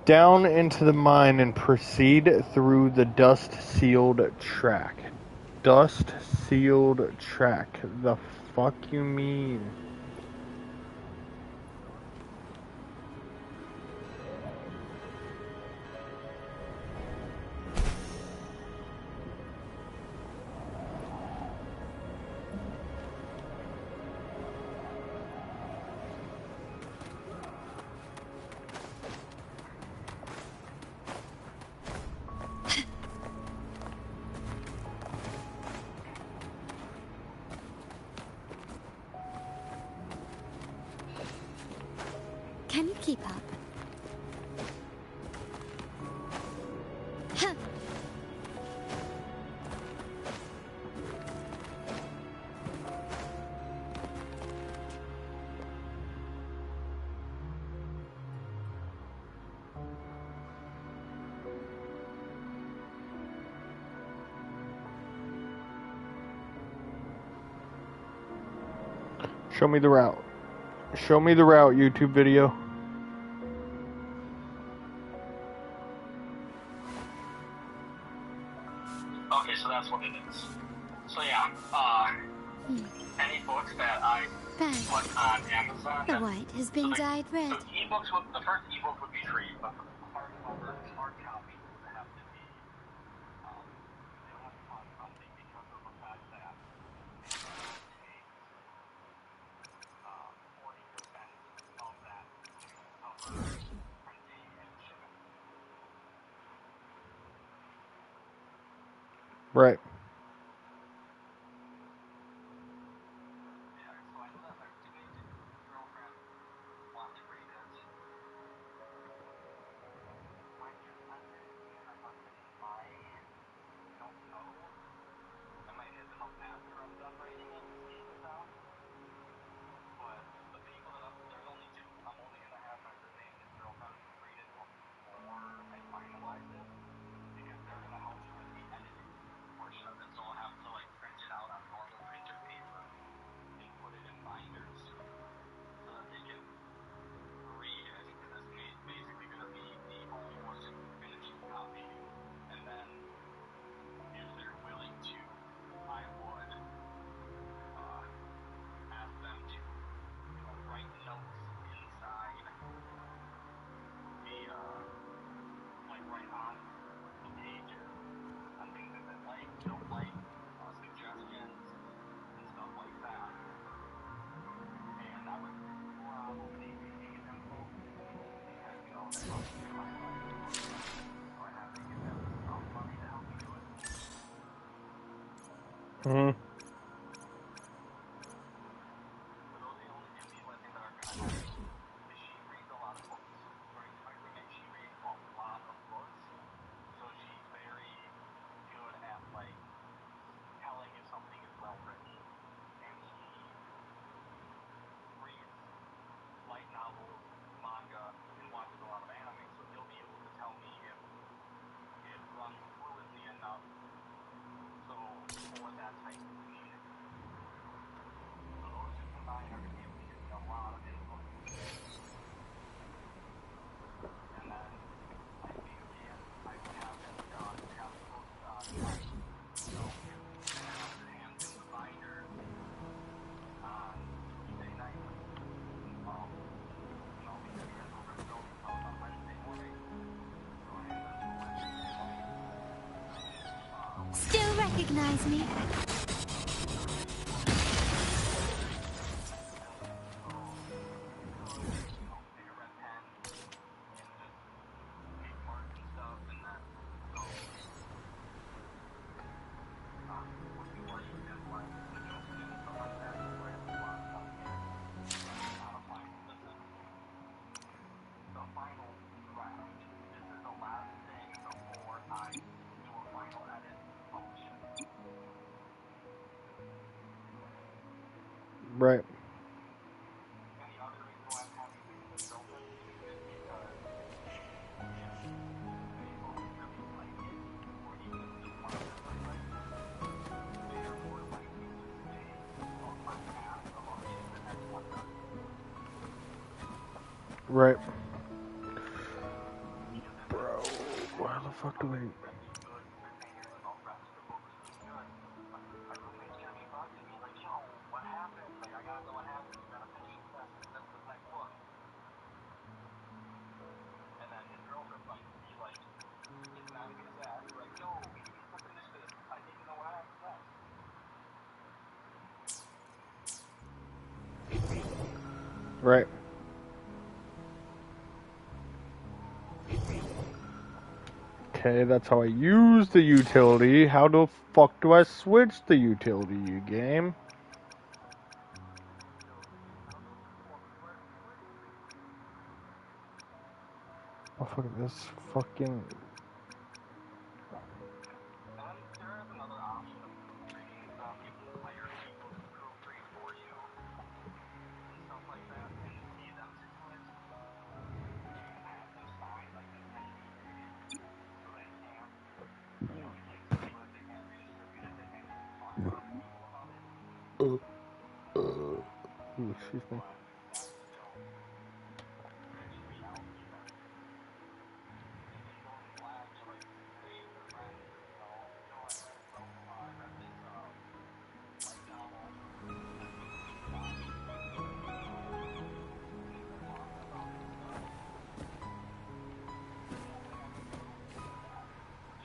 Down into the mine and proceed through the dust-sealed track. Dust-sealed track. The fuck you mean? Keep up. Huh. Show me the route. Show me the route, YouTube video. Okay, so that's what it is. So yeah, any books that I Thanks. put on Amazon. The white has been dyed red. So ebooks would, the first ebook would be free, but the hardcover, hard copy would have to be, they would have to cost something because of the fact that Amazon takes 40% of that to cover printing and shipping. Right. Yeah, so I knew that my teenage girlfriend wanted to read it. When you sent it, and I thought that I don't know. I might hit them up after I'm done writing it to see if it's out. But the people that there's only two. I'm only gonna have my roommate and his girlfriend read it before I finalize it, because they're gonna help me with the editing portion of it. So I'll have to like print it out on normal printer paper and put it in binders so that they can read it, because it's basically going to be the almost finished copy. And then, if they're willing to, I would ask them to, write notes inside the, like right on the pages on things that they like, don't like, suggestions and stuff like that. And I would probably pay them both, because that's obviously my life. So I have to give them some money to help me do it. Mm-hmm. But those are the only two people I think that are gonna help me. Because she reads a lot of books. Right? My roommate, she reads a lot of books. So she's very good at like telling if something is well written. And he reads light novels, manga, and watches a lot of anime. So he'll be able to tell me if it runs fluidly enough. So for that type of reading. So those two combined are going to be able to give me a lot of input. And then I think again, I would have them done, have the books done by, and have their hands in the binder on Tuesday night. Because he has over the building house on Wednesday morning. So I hand them to Wednesday morning. Still recognize me? Take a red pen and just make marks and stuff, and then go would be more used as like suggestions and stuff like that. So where you want to on a final. This is the final draft. This is the last day before I do a final edit and publish it. Right. And the other reason why I'm having his girlfriend read it is because if they both really like it, or even if just one of them really likes it, they are more likely to stay on my path of reading the next one done. Right. Bro, why the fuck do I... Really good cliffhangers about the rest of the book was really good. Like, my roommate's gonna be bugging me like, yo, what happens? Like, I gotta know what happens. You gotta finish this next book. And then his girlfriend might be like, getting on his ass, like, yo, you need to finish this. I need to know what happens next. Right. Okay, that's how I use the utility. How the fuck do I switch the utility, you game? Oh fuck this fucking. And then there is another option of proofreading. You can hire people to proofread for you and stuff like that, and pay them to do it. You can have them sign like an NDA, so they can't, like tell you what they can't redistribute it. They can't even talk to other people about it. Ooh, excuse me. But that's still in reality that they can go and flag to like pay their rent. I read this light novel that was dying. And they're talking about this stuff. They have a proof for that.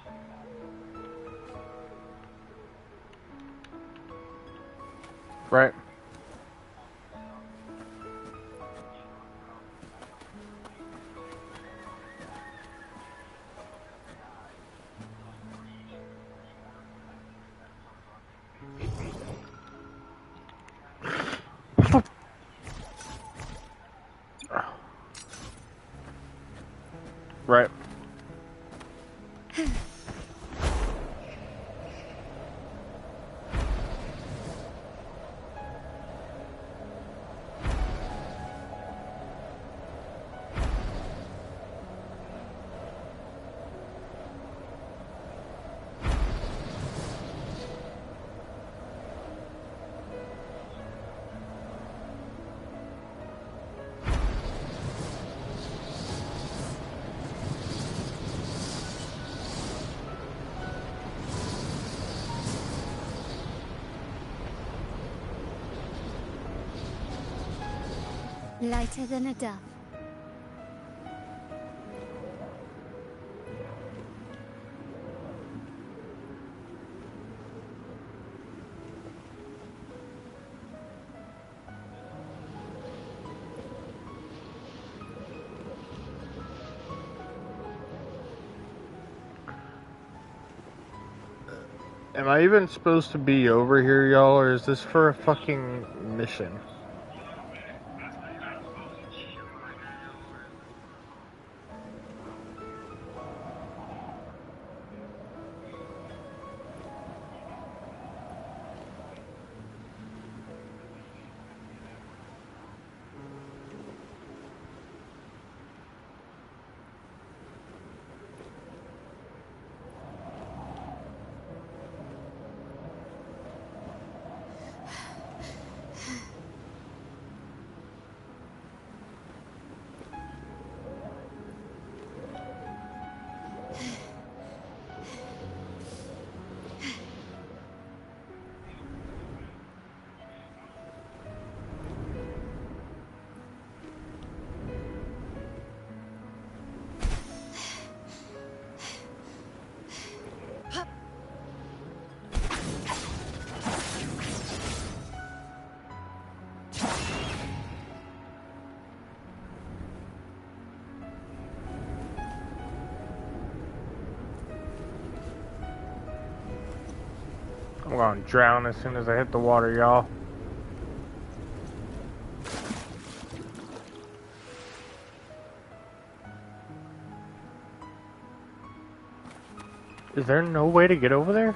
Check that. Right. Right. Lighter than a dove. Am I even supposed to be over here, y'all, or is this for a fucking mission? I'm gonna drown as soon as I hit the water, y'all. Is there no way to get over there?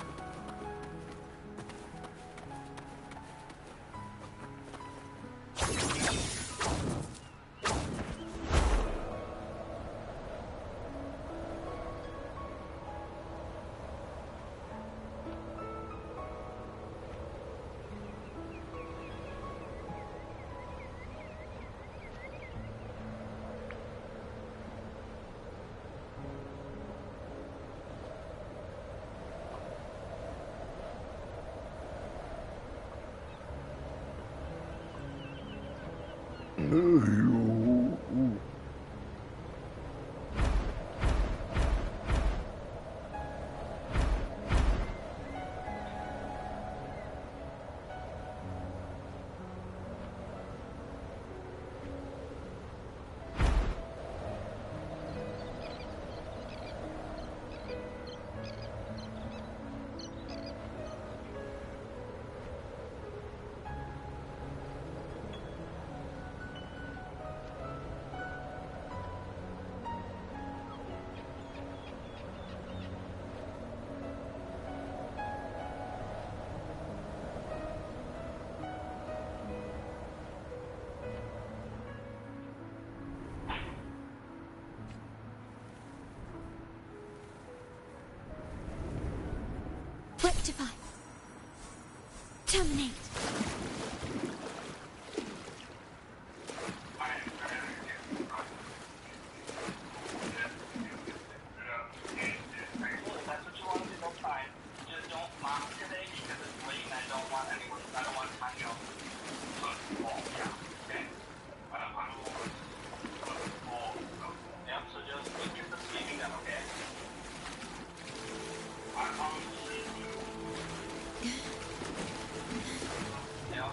Rectify. Terminate. That's what you want to do, no time. Just don't mock today because it's late and I don't want time, you know. Okay. Yep, so just get the sleeping done, okay? I promise to sleep. Yep.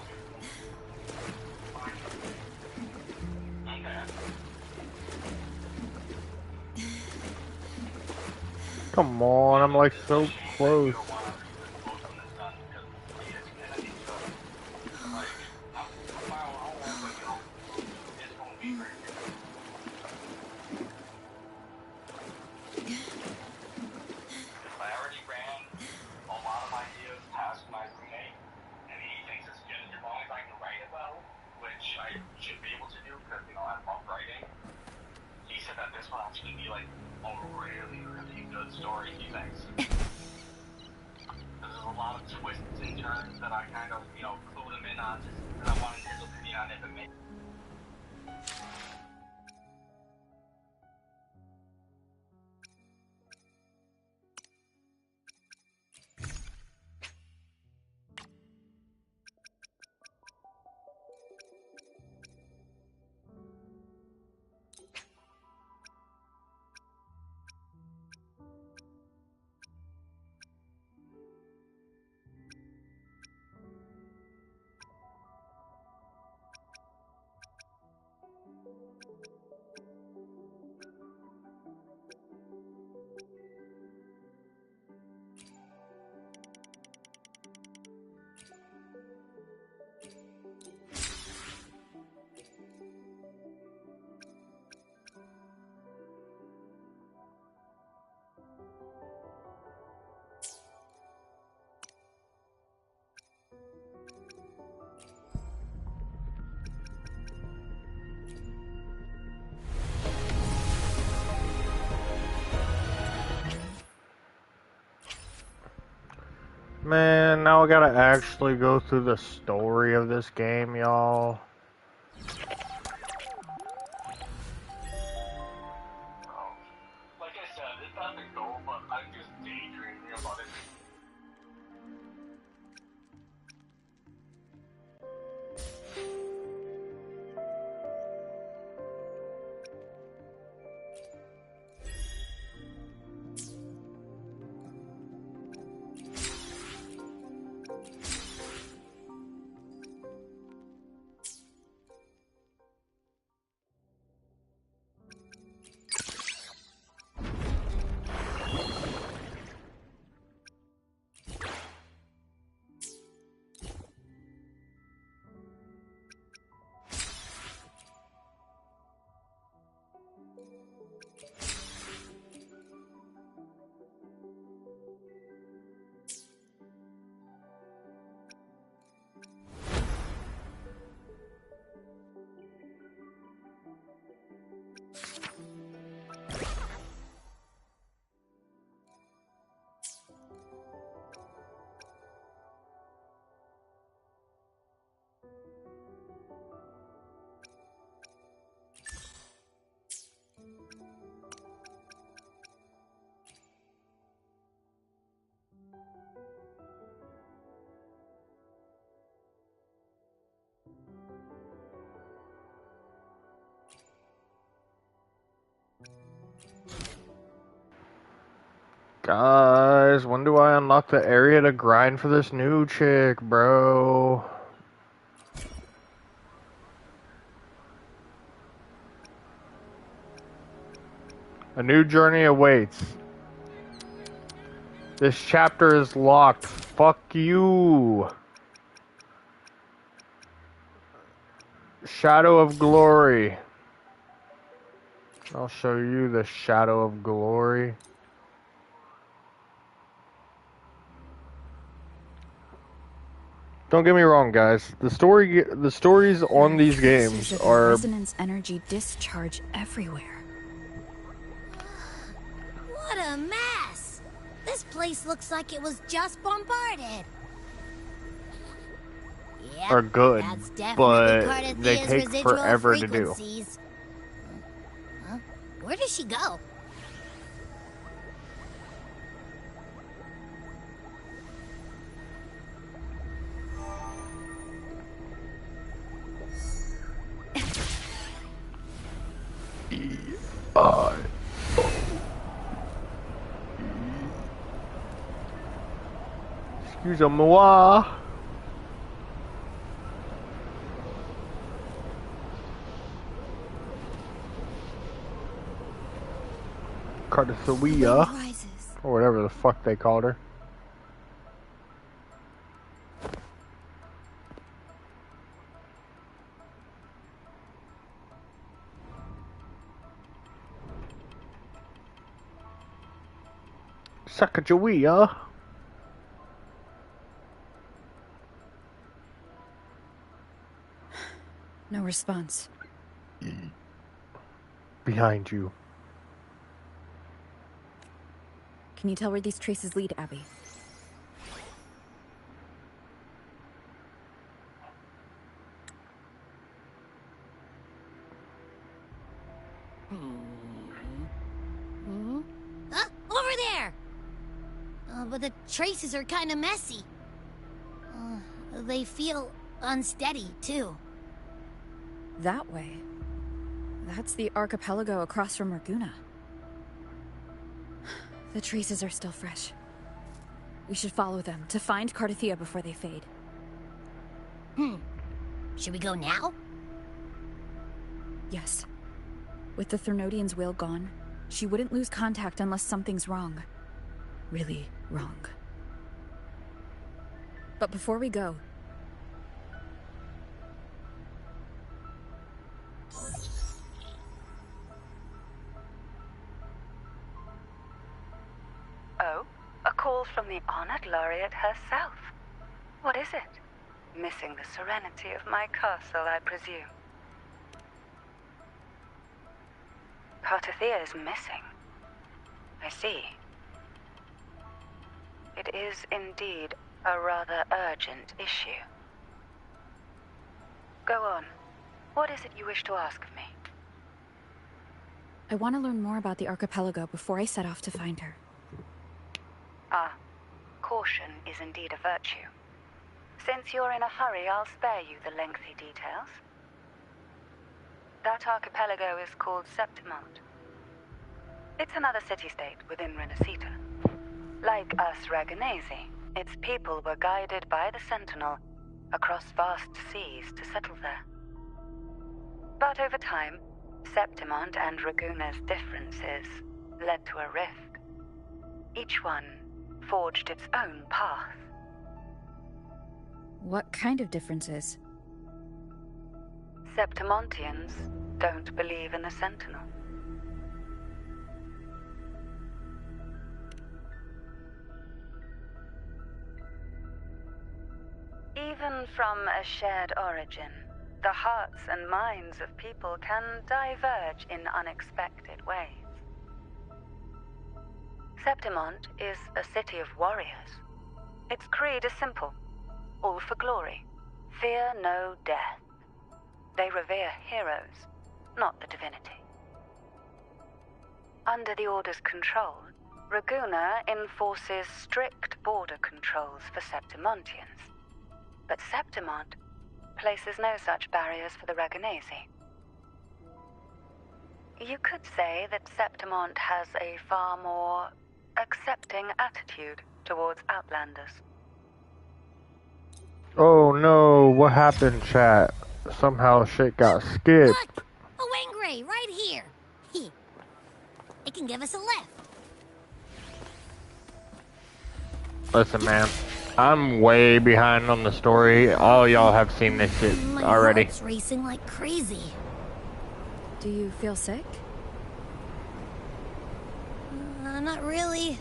Okay. Come on, I'm like so close. I already ran a lot of ideas past my roommate, and he thinks it's good as long as I can write it well, which I should be able to do because, you know, I love writing. He said that this will actually be like a really, really good story, he thinks. There's a lot of twists and turns that I kind of, you know, clued him in on just because I wanted his opinion on it to make. Man, now I gotta actually go through the story of this game, y'all. Like I said, it's not the goal, but I'm just daydreaming about it. Guys, when do I unlock the area to grind for this new chick, bro? A new journey awaits. This chapter is locked. Fuck you. Shadow of Glory. I'll show you the Shadow of Glory. Don't get me wrong, guys. The stories on these games Sources of are resonance energy discharge everywhere. What a mess! This place place looks like it was just bombarded. Yep, Are good, that's definitely but Cardathia's they take residual forever to do. frequencies. Huh? Where does she go? Excuse-moi. Cardathia, Rises. or whatever the fuck they called her. Sacagawea. No response. Behind you. Can you tell where these traces lead, Abby? Over there! But the traces are kind of messy. They feel unsteady, too. That way. That's the archipelago across from Raguna. The traces are still fresh. We should follow them to find Cardathia before they fade. Should we go now? Yes. With the Thermodian's will gone, she wouldn't lose contact unless something's wrong. Really wrong. But before we go... Oh, a call from the honored laureate herself. What is it? Missing the serenity of my castle, I presume. Cardathia is missing. I see. It is indeed a rather urgent issue. Go on. What is it you wish to ask of me? I want to learn more about the archipelago before I set off to find her. Ah, caution is indeed a virtue. Since you're in a hurry, I'll spare you the lengthy details. That archipelago is called Septimont. It's another city-state within Renacita. Like us Raganese, its people were guided by the Sentinel across vast seas to settle there. But over time, Septimont and Raguna's differences led to a rift. Each one forged its own path. What kind of differences? Septimontians don't believe in the Sentinel. Even from a shared origin, the hearts and minds of people can diverge in unexpected ways. Septimont is a city of warriors. Its creed is simple: all for glory, fear no death. They revere heroes, not the divinity. Under the Order's control, Raguna enforces strict border controls for Septimontians. But Septimont places no such barriers for the Raganese. You could say that Septimont has a far more accepting attitude towards outlanders. Oh no, what happened, chat? Somehow shit got skipped. Look! A Wangray, right here! It can give us a lift. Listen, man, I'm way behind on the story. All y'all have seen this shit My already. heart's racing like crazy. Do you feel sick? Not really.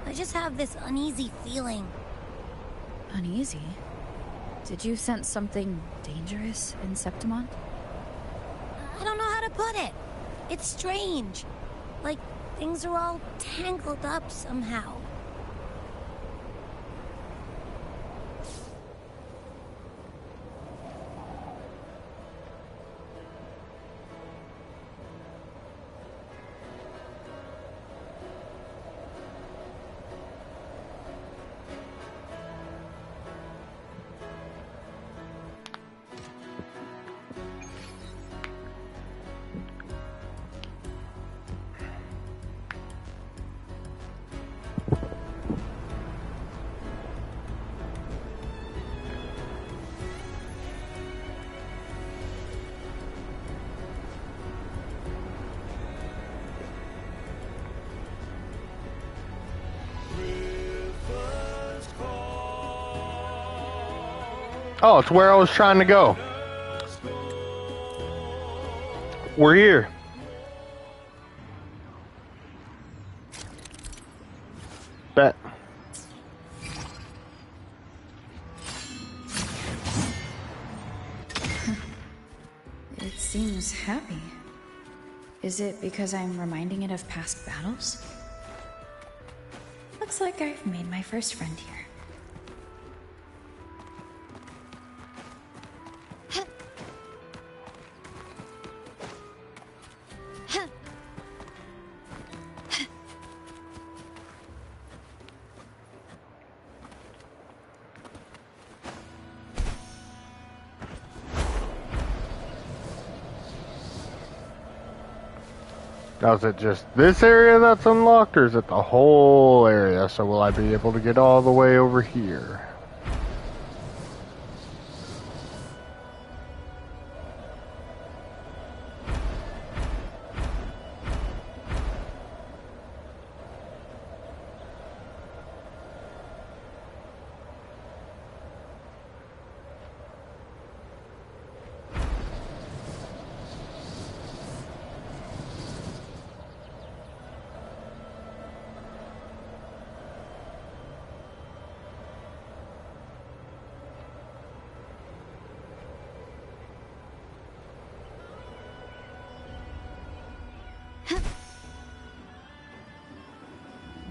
I just have this uneasy feeling. Uneasy? Did you sense something dangerous in Septimont? I don't know how to put it. It's strange. Like things are all tangled up somehow. Oh, it's where I was trying to go. We're here. Bet. It seems happy. Is it because I'm reminding it of past battles? Looks like I've made my first friend here. Now, is it just this area that's unlocked, or is it the whole area? So will I be able to get all the way over here?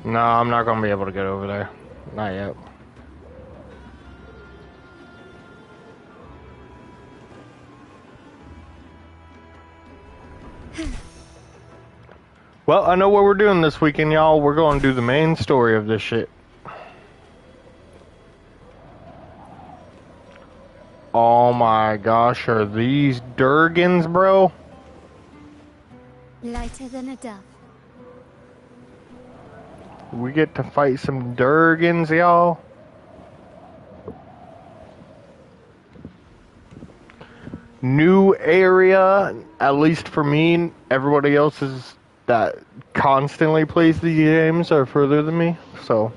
No, I'm not gonna be able to get over there. Not yet. Well, I know what we're doing this weekend, y'all. We're going to do the main story of this shit. Oh my gosh, are these Durgans, bro? Lighter than a dove. We get to fight some Durgans, y'all. New area, at least for me. Everybody else is that constantly plays these games are further than me, so.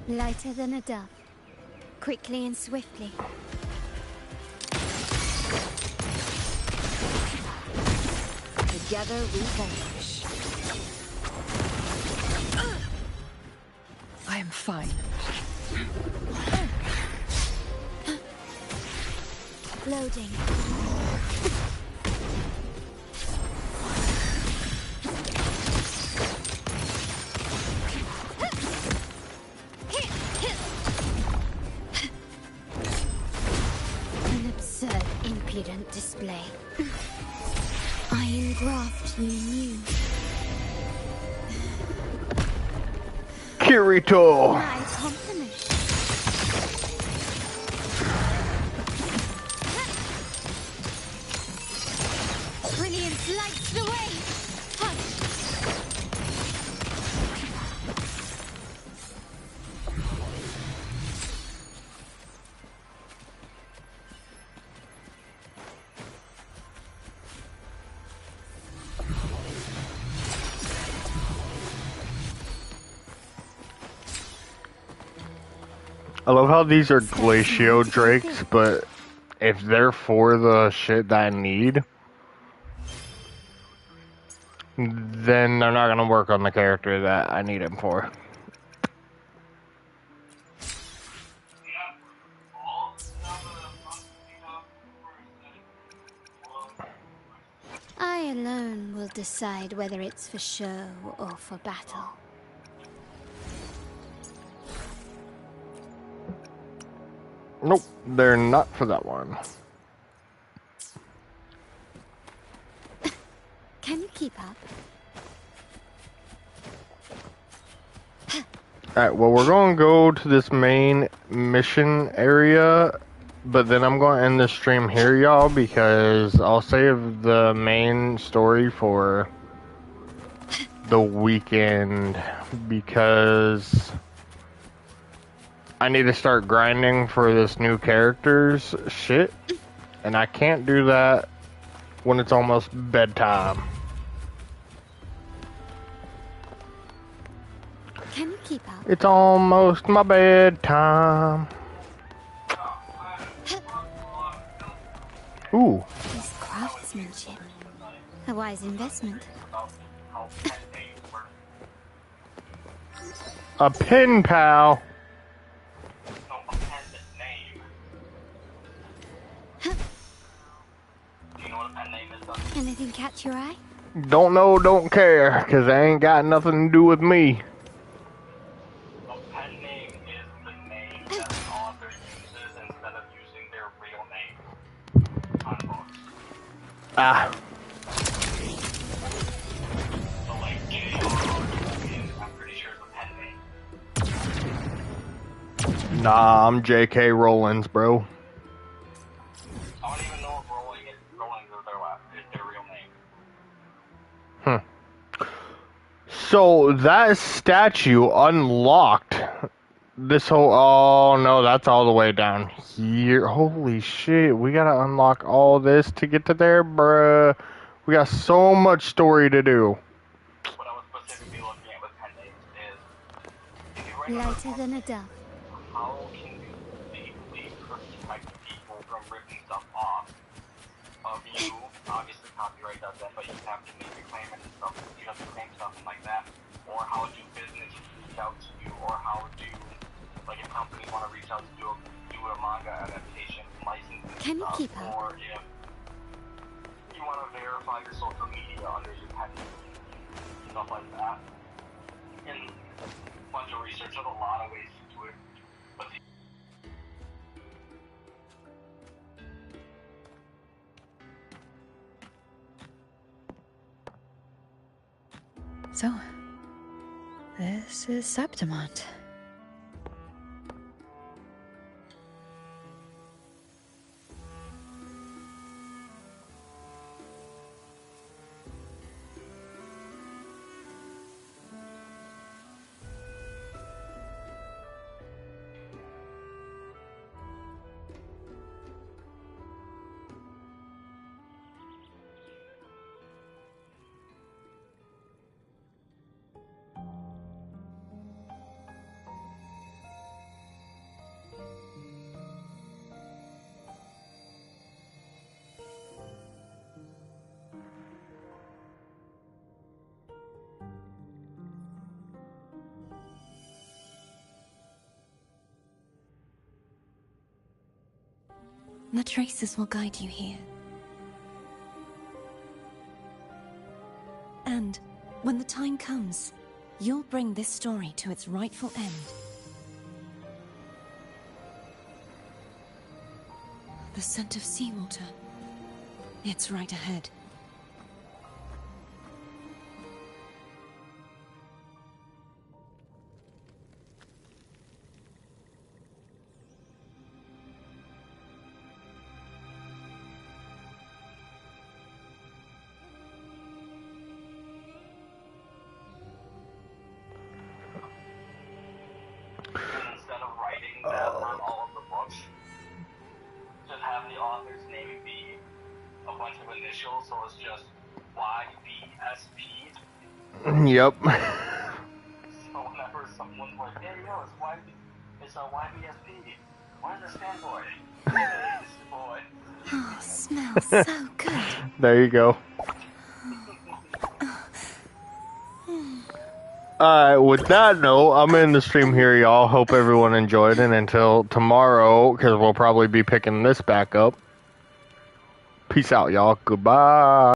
Lighter than a dove. Quickly and swiftly. Together we vanish. I am fine. Loading. An absurd, impudent display. I engraft you new. Kirito! My compliment. Brilliance lights the way. Hush. I love how these are Glacio Drakes, but if they're for the shit that I need, then they're not gonna work on the character that I need him for. I alone will decide whether it's for show or for battle. Nope, they're not for that one. Can you keep up? Alright, well, we're going to go to this main mission area, but then I'm going to end the stream here, y'all, because I'll save the main story for the weekend, because I need to start grinding for this new character's shit, and I can't do that when it's almost bedtime. Can you keep up? It's almost my bedtime. Ooh. This craftsmanship. A wise investment. A pen pal. Anything catch your eye? Don't know, don't care, because they ain't got nothing to do with me. A pen name is the name that an author uses instead of using their real name on books. Ah. So, like, J.R.R. I'm pretty sure is a pen name. Nah, I'm J.K. Rowling's, bro. I don't even know if Rowling is their real name. So that statue unlocked this whole. Oh no, that's all the way down here. Holy shit, we gotta unlock all this to get to there, bruh. We got so much story to do. What I was specifically looking at with pen names is, if you write down Lighter than a dove. how can you safely protect people from ripping stuff off of you? Obviously, copyright does that, but you have to make a claim and stuff. You have to claim stuff like that. Or how do businesses reach out to you? Or how do, like, if companies want to reach out to do a manga adaptation, licensing Can you stuff, keep up? or if you want to verify your social media under your pen name, stuff like that. And a bunch of research, there's a lot of ways to do it. But the So, this is Septimont. The traces will guide you here. And when the time comes, you'll bring this story to its rightful end. The scent of seawater. It's right ahead. instead of writing that on all of the books, just have the author's name be a bunch of initials, so it's just YBSP. Yep. So whenever someone's like, hey, yo, it's a YBSP. What does it stand for? Boy. Oh, smells so good. There you go. Alright, with that note, I'm in the stream here, y'all. Hope everyone enjoyed, and until tomorrow, because we'll probably be picking this back up. Peace out, y'all. Goodbye.